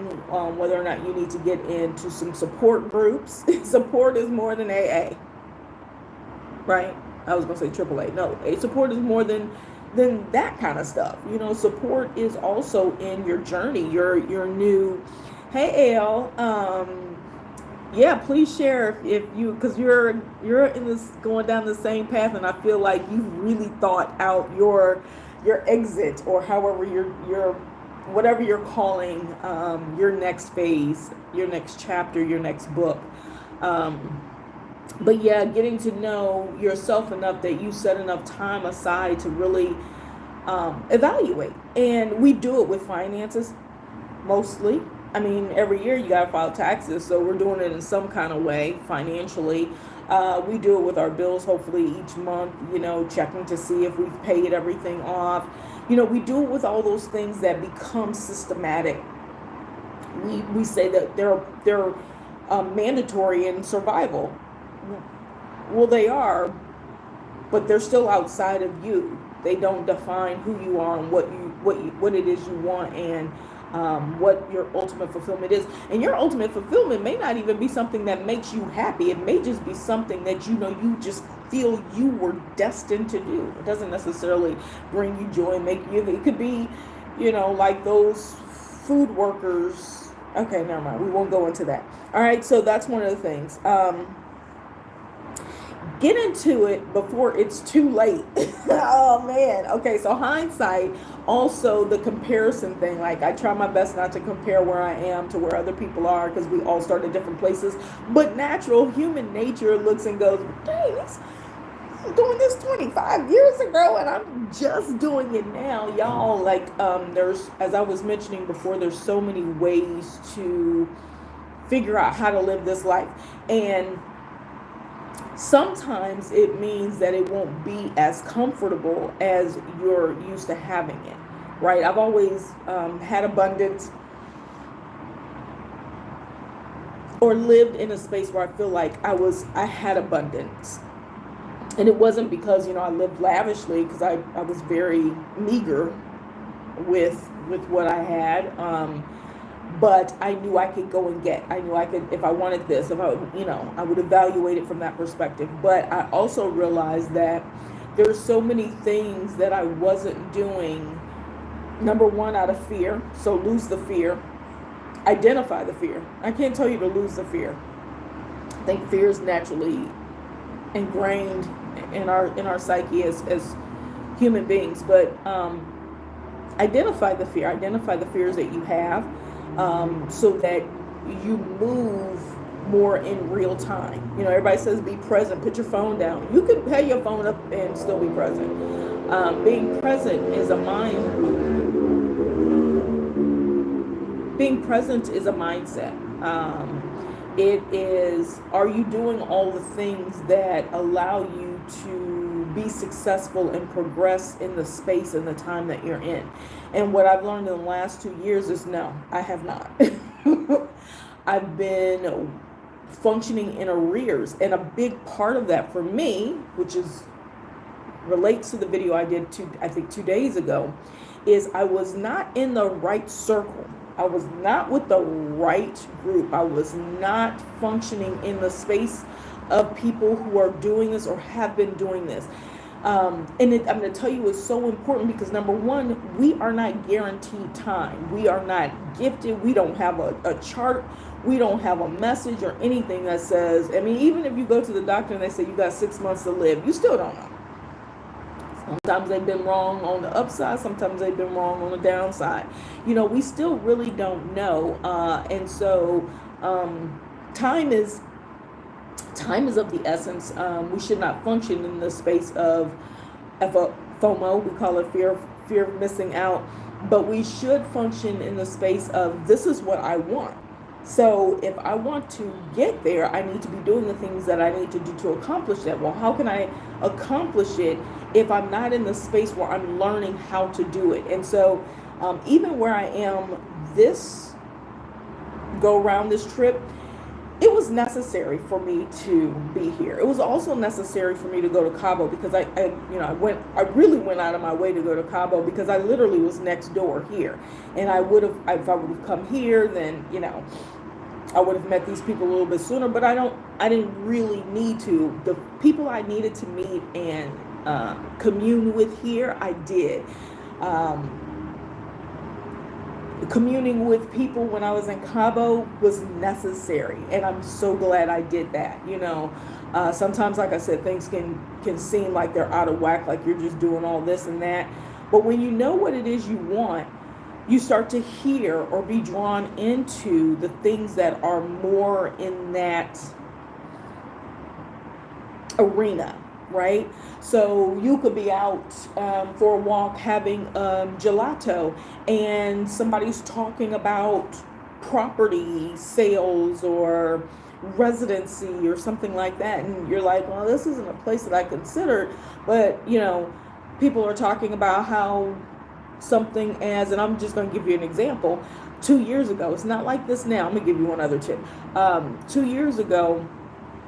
whether or not you need to get into some support groups. Support is more than AA, right? I was going to say AAA. No, support is more than that kind of stuff. Support is also in your journey, your new, hey Al, yeah, please share if you, because you're in this, going down the same path, and I feel like you've really thought out your exit, or however your whatever you're calling your next phase, your next chapter, your next book. But yeah, getting to know yourself enough that you set enough time aside to really evaluate. And we do it with finances mostly. I mean, every year you got to file taxes, so we're doing it in some kind of way financially. We do it with our bills, hopefully each month, checking to see if we've paid everything off. We do it with all those things that become systematic. We say that they're mandatory in survival. Well, they are, but they're still outside of you. They don't define who you are and what it is you want, and what your ultimate fulfillment is. And your ultimate fulfillment may not even be something that makes you happy. It may just be something that you just feel you were destined to do. It doesn't necessarily bring you joy, make you, it could be, like those food workers. Okay, never mind. We won't go into that. All right, so that's one of the things. Get into it before it's too late. Oh man. Okay, so hindsight, also the comparison thing. Like, I try my best not to compare where I am to where other people are, because we all start at different places. But natural human nature looks and goes, dang, I'm doing this 25 years ago and I'm just doing it now. Y'all, like, there's, as I was mentioning before, there's so many ways to figure out how to live this life. And sometimes it means that it won't be as comfortable as you're used to having it, right? I've always had abundance, or lived in a space where I feel like I had abundance. And it wasn't because, I lived lavishly, because I was very meager with what I had. But I knew I could go and get. I knew I could, if I wanted this, if I would evaluate it from that perspective. But I also realized that there's so many things that I wasn't doing. Number one, out of fear. So lose the fear. Identify the fear. I can't tell you to lose the fear. I think fear is naturally ingrained in our psyche as human beings. But identify the fear. Identify the fears that you have. So that you move more in real time. Everybody says be present. Put your phone down. You can have your phone up and still be present. Being present is a Being present is a mindset. It is, are you doing all the things that allow you to be successful and progress in the space and the time that you're in? And what I've learned in the last 2 years is no, I have not. I've been functioning in arrears. And a big part of that for me, which relates to the video I did 2 days ago, is I was not in the right circle. I was not with the right group. I was not functioning in the space of people who are doing this or have been doing this. I'm going to tell you, it's so important because, number one, we are not guaranteed time. We are not gifted. We don't have a chart. We don't have a message or anything that says, even if you go to the doctor and they say you got 6 months to live, you still don't know. Sometimes they've been wrong on the upside. Sometimes they've been wrong on the downside. We still really don't know. And so time is of the essence. We should not function in the space of FOMO. We call it fear of missing out. But we should function in the space of, this is what I want. So if I want to get there, I need to be doing the things that I need to do to accomplish that. Well, how can I accomplish it if I'm not in the space where I'm learning how to do it? And so even where I am this go around this trip, it was necessary for me to be here. It was also necessary for me to go to Cabo, because I really went out of my way to go to Cabo, because I literally was next door here. And if I would have come here, then, I would have met these people a little bit sooner, but I didn't really need to. The people I needed to meet and commune with here, I did. Communing with people when I was in Cabo was necessary, and I'm so glad I did that. Sometimes, like I said, things can seem like they're out of whack, like you're just doing all this and that. But when you know what it is you want, you start to hear or be drawn into the things that are more in that arena, right? So you could be out for a walk having gelato, and somebody's talking about property sales or residency or something like that, and you're like, well, this isn't a place that I considered. But people are talking about how something as, and I'm just going to give you an example. 2 years ago, it's not like this now. I'm going to give you one other tip. 2 years ago,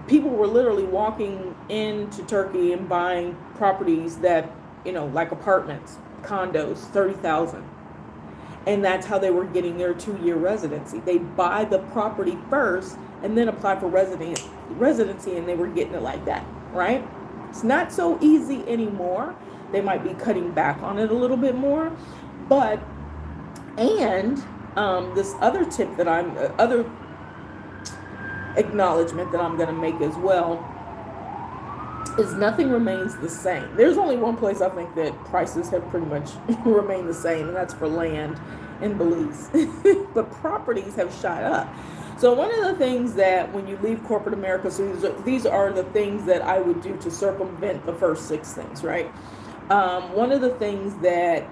people were literally walking into Turkey and buying properties that, like apartments, condos, $30,000. And that's how they were getting their 2-year residency. They buy the property first and then apply for residency, and they were getting it like that, right? It's not so easy anymore. They might be cutting back on it a little bit more, but, and this other tip that other acknowledgement that I'm going to make as well is nothing remains the same. There's only one place I think that prices have pretty much remained the same, and that's for land in Belize. But properties have shot up. So one of the things that when you leave corporate America, so these are the things that I would do to circumvent the first 6 things, right? One of the things that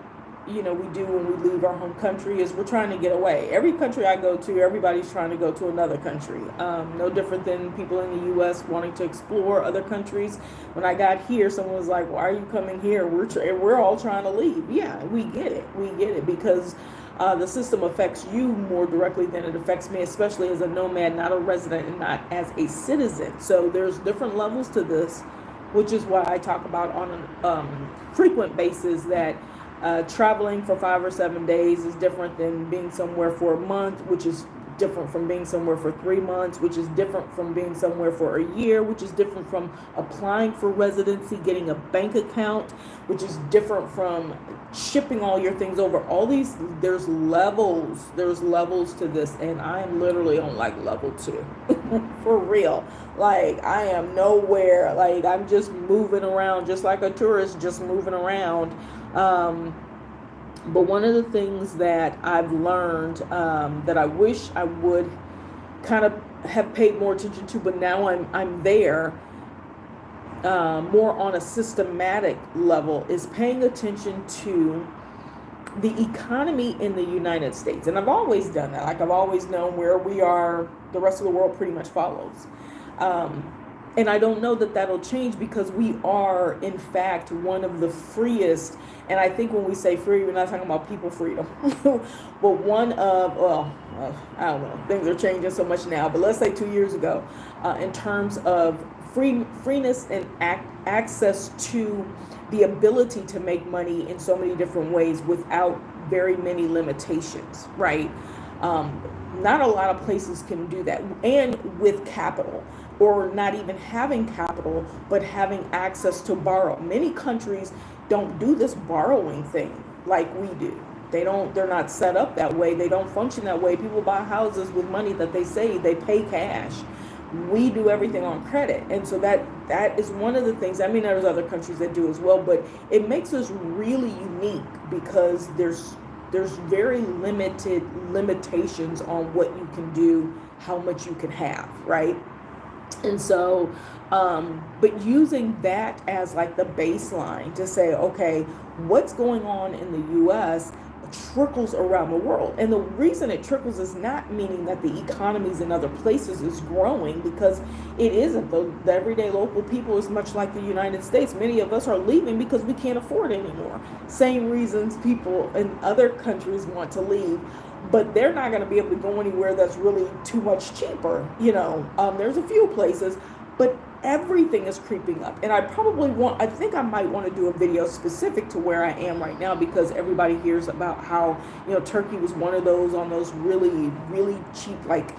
we do when we leave our home country is we're trying to get away. Every country I go to, everybody's trying to go to another country. No different than people in the U.S. wanting to explore other countries. When I got here, someone was like, "Why are you coming here? We're all trying to leave." Yeah, we get it because the system affects you more directly than it affects me, especially as a nomad, not a resident, and not as a citizen. So there's different levels to this, which is why I talk about on a frequent basis that traveling for 5 or 7 days is different than being somewhere for a month, which is different from being somewhere for 3 months, which is different from being somewhere for a year, which is different from applying for residency, getting a bank account, which is different from shipping all your things over. All these, there's levels to this, and I am literally on like level 2 for real. Like I am nowhere, like I'm just moving around just like a tourist, just moving around. But one of the things that I've learned that I wish I would kind of have paid more attention to, but now I'm there more on a systematic level, is paying attention to the economy in the United States. And I've always done that. Like I've always known where we are, the rest of the world pretty much follows. And I don't know that that'll change because we are, in fact, one of the freest. And I think when we say free, we're not talking about people freedom, but one of, I don't know, things are changing so much now, but let's say 2 years ago, in terms of freeness and access to the ability to make money in so many different ways without very many limitations, right? Not a lot of places can do that, and with capital, or not even having capital, but having access to borrow. Many countries don't do this borrowing thing like we do. They're not set up that way. They don't function that way. People buy houses with money that they save. They pay cash. We do everything on credit. And so that is one of the things. I mean, there's other countries that do as well, but it makes us really unique because there's very limited limitations on what you can do, how much you can have, right? And so, but using that as like the baseline to say, okay, what's going on in the U.S. trickles around the world. And the reason it trickles is not meaning that the economies in other places is growing, because it isn't. The everyday local people is much like the United States. Many of us are leaving because we can't afford it anymore. Same reasons people in other countries want to leave, but they're not going to be able to go anywhere that's really too much cheaper. There's a few places, but everything is creeping up. And I think I might want to do a video specific to where I am right now, because everybody hears about how, Turkey was one of those on those really, really cheap, like,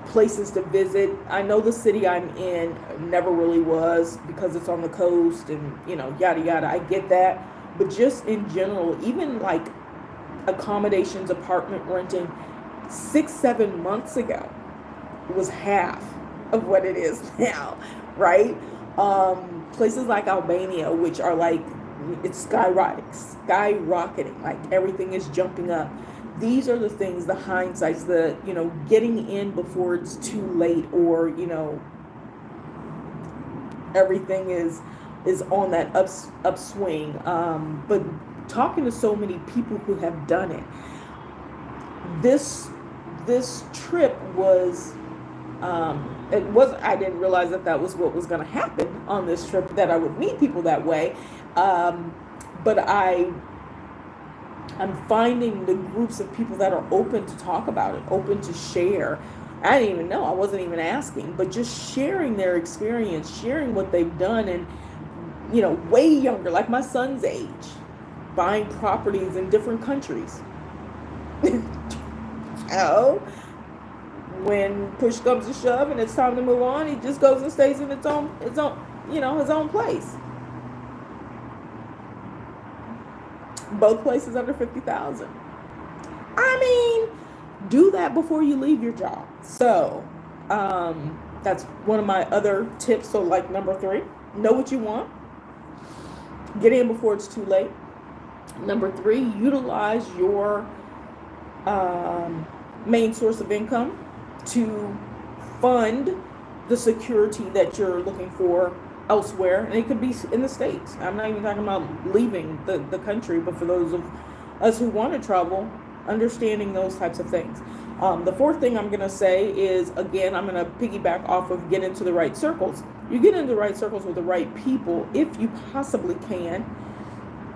places to visit. I know the city I'm in never really was because it's on the coast and, yada, yada. I get that. But just in general, even like accommodations, apartment renting 6-7 months ago was half of what it is now, right? Places like Albania, which are like, it's skyrocketing, like everything is jumping up. These are the things, the hindsights, the, getting in before it's too late, or, everything is on that upswing. But talking to so many people who have done it, this trip was, I didn't realize that was what was going to happen on this trip, that I would meet people that way. But I'm finding the groups of people that are open to talk about it, open to share. I didn't even know, I wasn't even asking, but just sharing their experience, sharing what they've done, and, way younger, like my son's age, buying properties in different countries. So when push comes to shove and it's time to move on, he just goes and stays in his own, his own place. Both places under 50,000. I mean, do that before you leave your job. So that's one of my other tips. So like number 3, know what you want. Get in before it's too late. Number 3, utilize your main source of income to fund the security that you're looking for elsewhere. And it could be in the States. I'm not even talking about leaving the country, but for those of us who want to travel, understanding those types of things. The 4th thing I'm going to say is, again, I'm going to piggyback off of get into the right circles. You get into the right circles with the right people if you possibly can.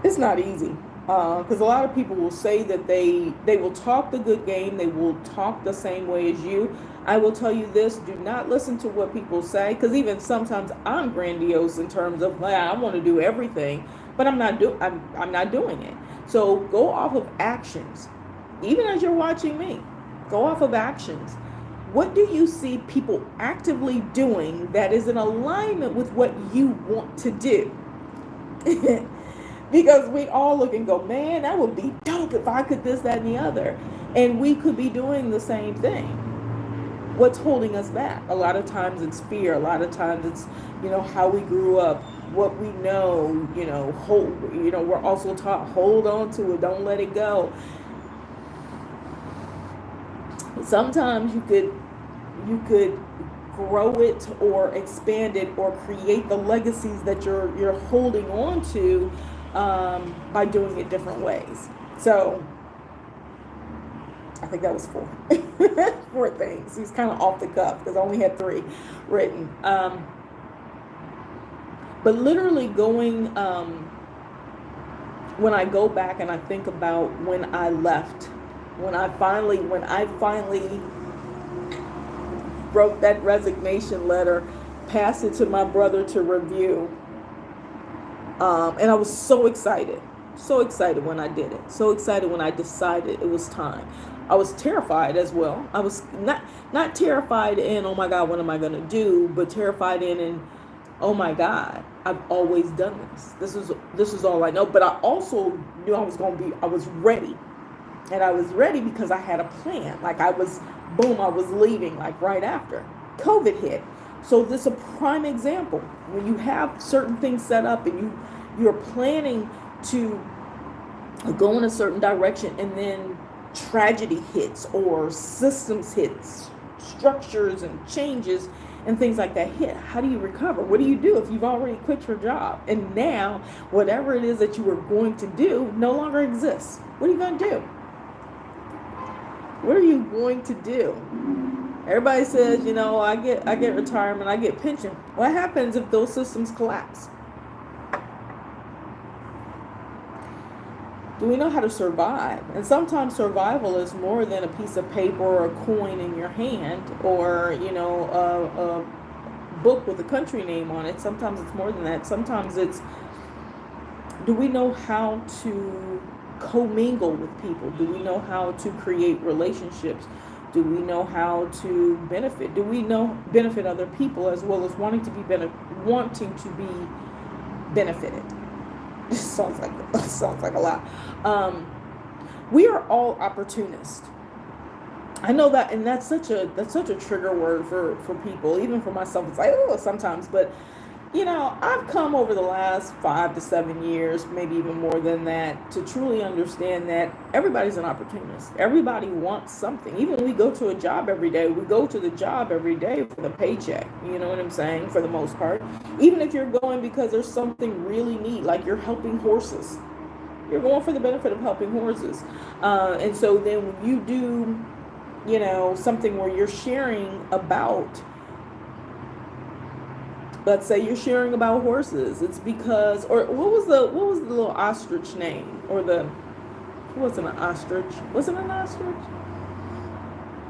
It's not easy. Because a lot of people will say that they will talk the good game, they will talk the same way as you. I will tell you this: do not listen to what people say, because even sometimes I'm grandiose in terms of, I want to do everything, but I'm not doing it. So go off of actions. Even as you're watching me, go off of actions. What do you see people actively doing that is in alignment with what you want to do? Because we all look and go, man, that would be dope if I could this, that, and the other. And we could be doing the same thing. What's holding us back? A lot of times it's fear. A lot of times it's, how we grew up, what we know, we're also taught, hold on to it, don't let it go. Sometimes you could grow it or expand it or create the legacies that you're holding on to by doing it different ways. So I think that was 4. 4 things. He's kind of off the cuff because I only had 3 written. But literally going, when I go back and I think about when I left, when I finally wrote that resignation letter, passed it to my brother to review. And I was so excited when I did it. So excited when I decided it was time. I was terrified as well. I was not terrified in, oh my God, what am I going to do? But terrified in, oh my God, I've always done this. This is all I know. But I also knew I was ready. And I was ready because I had a plan. Like I was leaving like right after COVID hit. So this is a prime example. When you have certain things set up and you're planning to go in a certain direction and then tragedy hits or systems hits, structures and changes and things like that hit, how do you recover? What do you do if you've already quit your job and now whatever it is that you were going to do no longer exists? What are you going to do? What are you going to do? Everybody says, I get retirement, I get pension. What happens if those systems collapse? Do we know how to survive? And sometimes survival is more than a piece of paper or a coin in your hand or, a book with a country name on it. Sometimes it's more than that. Sometimes it's, do we know how to commingle with people? Do we know how to create relationships? Do we know how to benefit? Do we know benefit other people as well as wanting to be benefited? sounds like a lot. We are all opportunists. I know that, and that's such a trigger word for people, even for myself. It's like, oh, sometimes, but I've come over the last 5 to 7 years, maybe even more than that, to truly understand that everybody's an opportunist. Everybody wants something. Even when we go to a job every day, we go to the job every day for the paycheck. You know what I'm saying? For the most part. Even if you're going because there's something really neat, like you're helping horses. You're going for the benefit of helping horses. And so then when you do, something where you're sharing about, let's say you're sharing about horses, it's because, or what was the little ostrich name? Or it wasn't an ostrich. Was it an ostrich?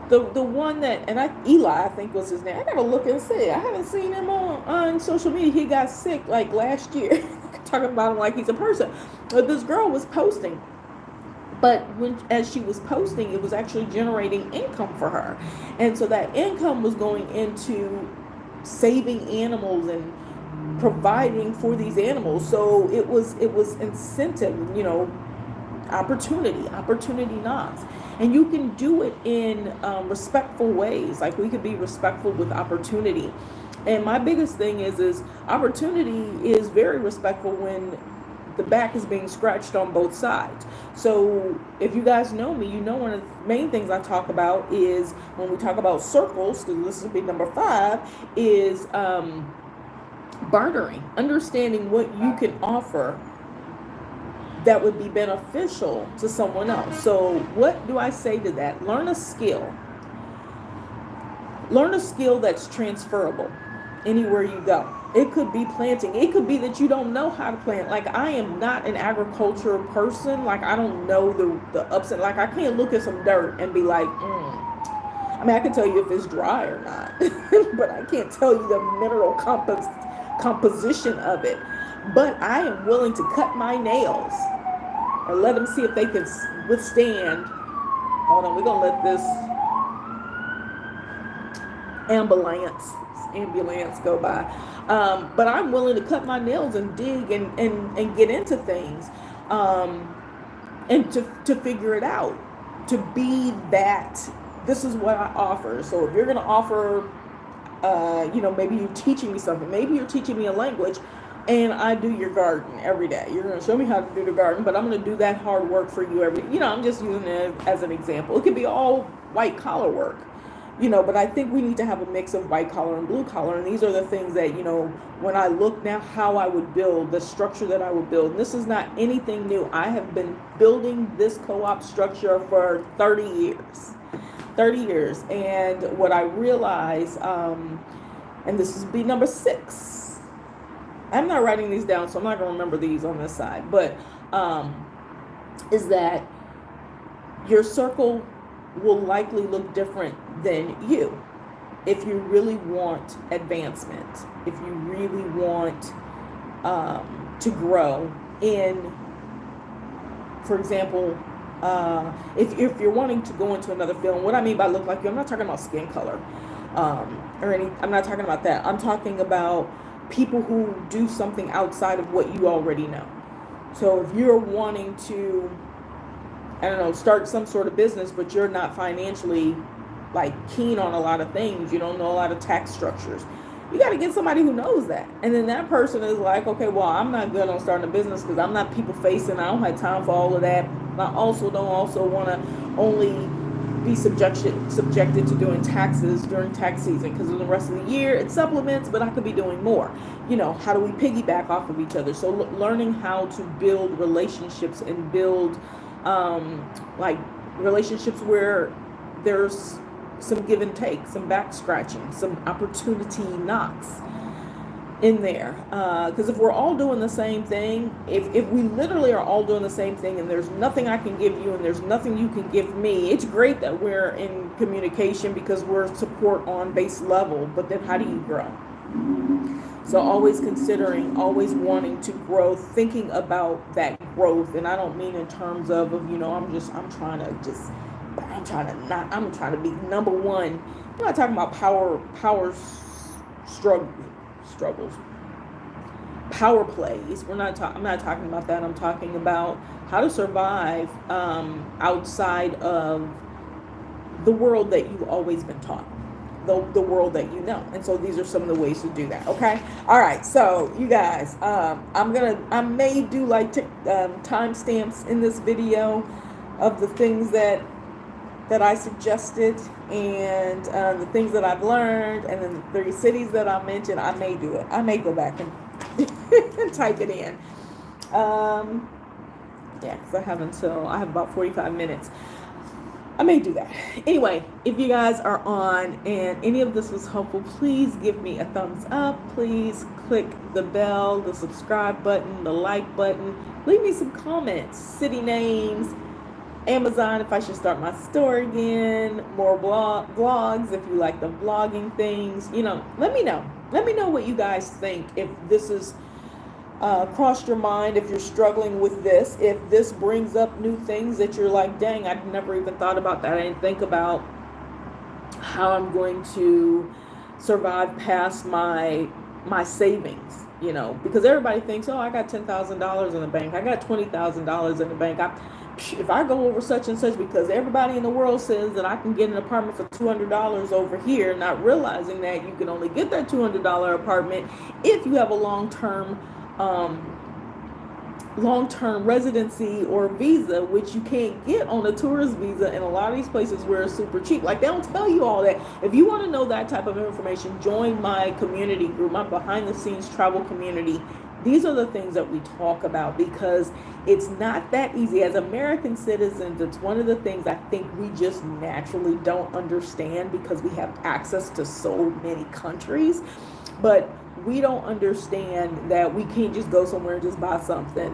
The one that, Eli, I think was his name. I gotta look and see. I haven't seen him on social media. He got sick like last year. Talking about him like he's a person. But this girl was posting But as she was posting, it was actually generating income for her. And so that income was going into saving animals and providing for these animals. So it was incentive, opportunity knocks. And you can do it in respectful ways. Like, we could be respectful with opportunity. And my biggest thing is opportunity is very respectful when the back is being scratched on both sides. So if you guys know me, one of the main things I talk about is, when we talk about circles, because this will be number 5, is bartering, understanding what you can offer that would be beneficial to someone else. So what do I say to that? Learn a skill that's transferable anywhere you go. It could be planting. It could be that you don't know how to plant. Like, I am not an agricultural person. Like, I don't know the ups and, like, I can't look at some dirt and be like, I mean, I can tell you if it's dry or not, but I can't tell you the mineral composition of it. But I am willing to cut my nails or let them see if they can withstand. Hold on, we're going to let this ambulance go by. But I'm willing to cut my nails and dig and get into things, and to figure it out, to be that. This is what I offer. So if you're going to offer, maybe you're teaching me something, maybe you're teaching me a language, and I do your garden every day. You're going to show me how to do the garden, but I'm going to do that hard work for you I'm just using it as an example. It could be all white collar work, but I think we need to have a mix of white collar and blue collar. And these are the things that, when I look now how I would build, the structure that I would build. And this is not anything new. I have been building this co-op structure for 30 years. And what I realize, and this is be number 6. I'm not writing these down, so I'm not going to remember these on this side. But is that your circle will likely look different than you if you really want advancement, if you really want to grow in, for example, if you're wanting to go into another field. What I mean by look like you, I'm not talking about skin color I'm not talking about that. I'm talking about people who do something outside of what you already know. So if you're wanting to, start some sort of business, but you're not financially keen on a lot of things, you don't know a lot of tax structures, you got to get somebody who knows that. And then that person is like, okay, well, I'm not good on starting a business because I'm not people facing. I don't have time for all of that. I also don't want to only be subjected to doing taxes during tax season, because in the rest of the year it supplements, but I could be doing more. How do we piggyback off of each other? So learning how to build relationships and build relationships where there's some give and take, some back scratching, some opportunity knocks in there. Because if we're all doing the same thing, if we literally are all doing the same thing and there's nothing I can give you and there's nothing you can give me, it's great that we're in communication because we're support on base level, but then how do you grow? So always considering, always wanting to grow, thinking about that growth. And I don't mean in terms of I'm trying to be number one. I'm not talking about power struggles, power plays. I'm not talking about that. I'm talking about how to survive outside of the world that you've always been taught, the world that you know. And so these are some of the ways to do that. Okay. All right. So you guys, I may do timestamps in this video of the things that I suggested and the things that I've learned, and then the 3 cities that I mentioned. I may do it. I may go back and type it in. Because I have about 45 minutes. I may do that. Anyway, if you guys are on and any of this was helpful, please give me a thumbs up. Please click the bell, the subscribe button, the like button. Leave me some comments, city names, Amazon, if I should start my store again, more vlogs, if you like the vlogging things, let me know. Let me know what you guys think. If this is crossed your mind, if you're struggling with this, if this brings up new things that you're like, dang, I'd never even thought about that. I didn't think about how I'm going to survive past my savings, because everybody thinks, oh, I got $10,000 in the bank, I got $20,000 in the bank. If I go over such and such, because everybody in the world says that I can get an apartment for $200 over here, not realizing that you can only get that $200 apartment if you have a long-term residency or visa, which you can't get on a tourist visa in a lot of these places where it's super cheap. Like, they don't tell you all that. If you want to know that type of information, join my community group, my behind the scenes travel community. These are the things that we talk about, because it's not that easy. As American citizens, it's one of the things I think we just naturally don't understand, because we have access to so many countries, but we don't understand that we can't just go somewhere and just buy something,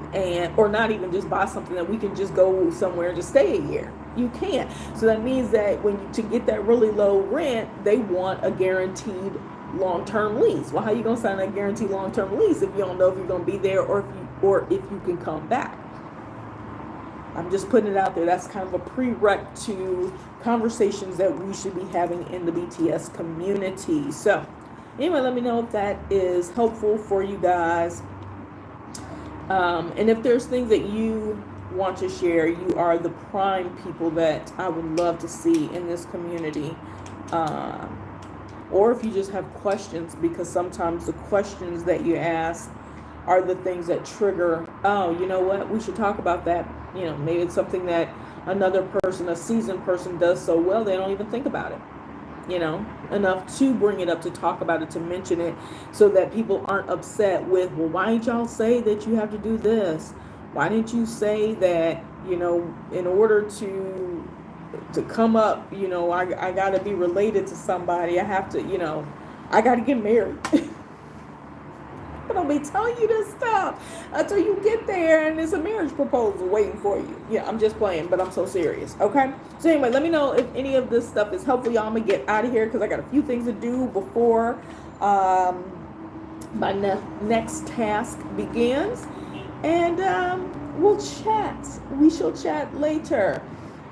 or not even just buy something, that we can just go somewhere and just stay a year. You can't. So that means that to get that really low rent, they want a guaranteed long-term lease. Well, how you gonna sign a guaranteed long-term lease if you don't know if you're gonna be there, or if you can come back? I'm just putting it out there. That's kind of a prereq to conversations that we should be having in the BTS community. So anyway, let me know if that is helpful for you guys. And if there's things that you want to share, you are the prime people that I would love to see in this community. Or if you just have questions, because sometimes the questions that you ask are the things that trigger, oh, you know what, we should talk about that. Maybe it's something that another person, a seasoned person, does so well, they don't even think about it, enough to bring it up, to talk about it, to mention it, so that people aren't upset with, well, why didn't y'all say that you have to do this? Why didn't you say that, in order to come up, I got to be related to somebody. I have to, I got to get married. I don't be telling you this stuff until you get there and there's a marriage proposal waiting for you. Yeah, I'm just playing, but I'm so serious. Okay. So anyway, let me know if any of this stuff is helpful. Y'all, I'm going to get out of here because I got a few things to do before my next task begins. And we'll chat. We shall chat later.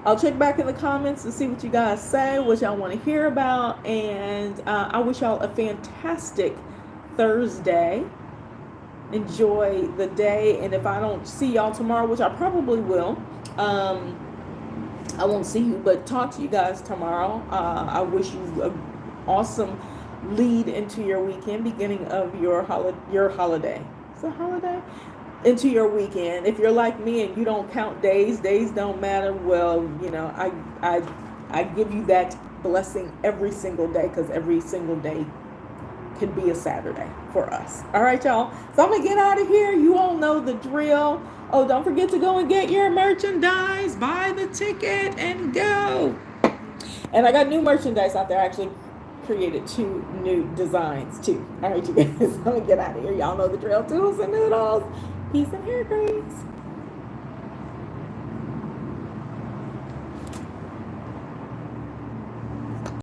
I'll check back in the comments to see what you guys say, what y'all want to hear about. And I wish y'all a fantastic Thursday. Enjoy the day. And if I don't see y'all tomorrow, which I probably will, I won't see you, but talk to you guys tomorrow. I wish you an awesome lead into your weekend, beginning of your holiday. It's a holiday? Into your weekend. If you're like me and you don't count days don't matter, well, I give you that blessing every single day, because every single day can be a Saturday for us. All right, y'all. So I'm gonna get out of here. You all know the drill. Oh, don't forget to go and get your merchandise, buy the ticket and go. And I got new merchandise out there. I actually created 2 new designs too. All right, you guys. I'm gonna get out of here. Y'all know the drill. Toodles and noodles. Peace and hair grease.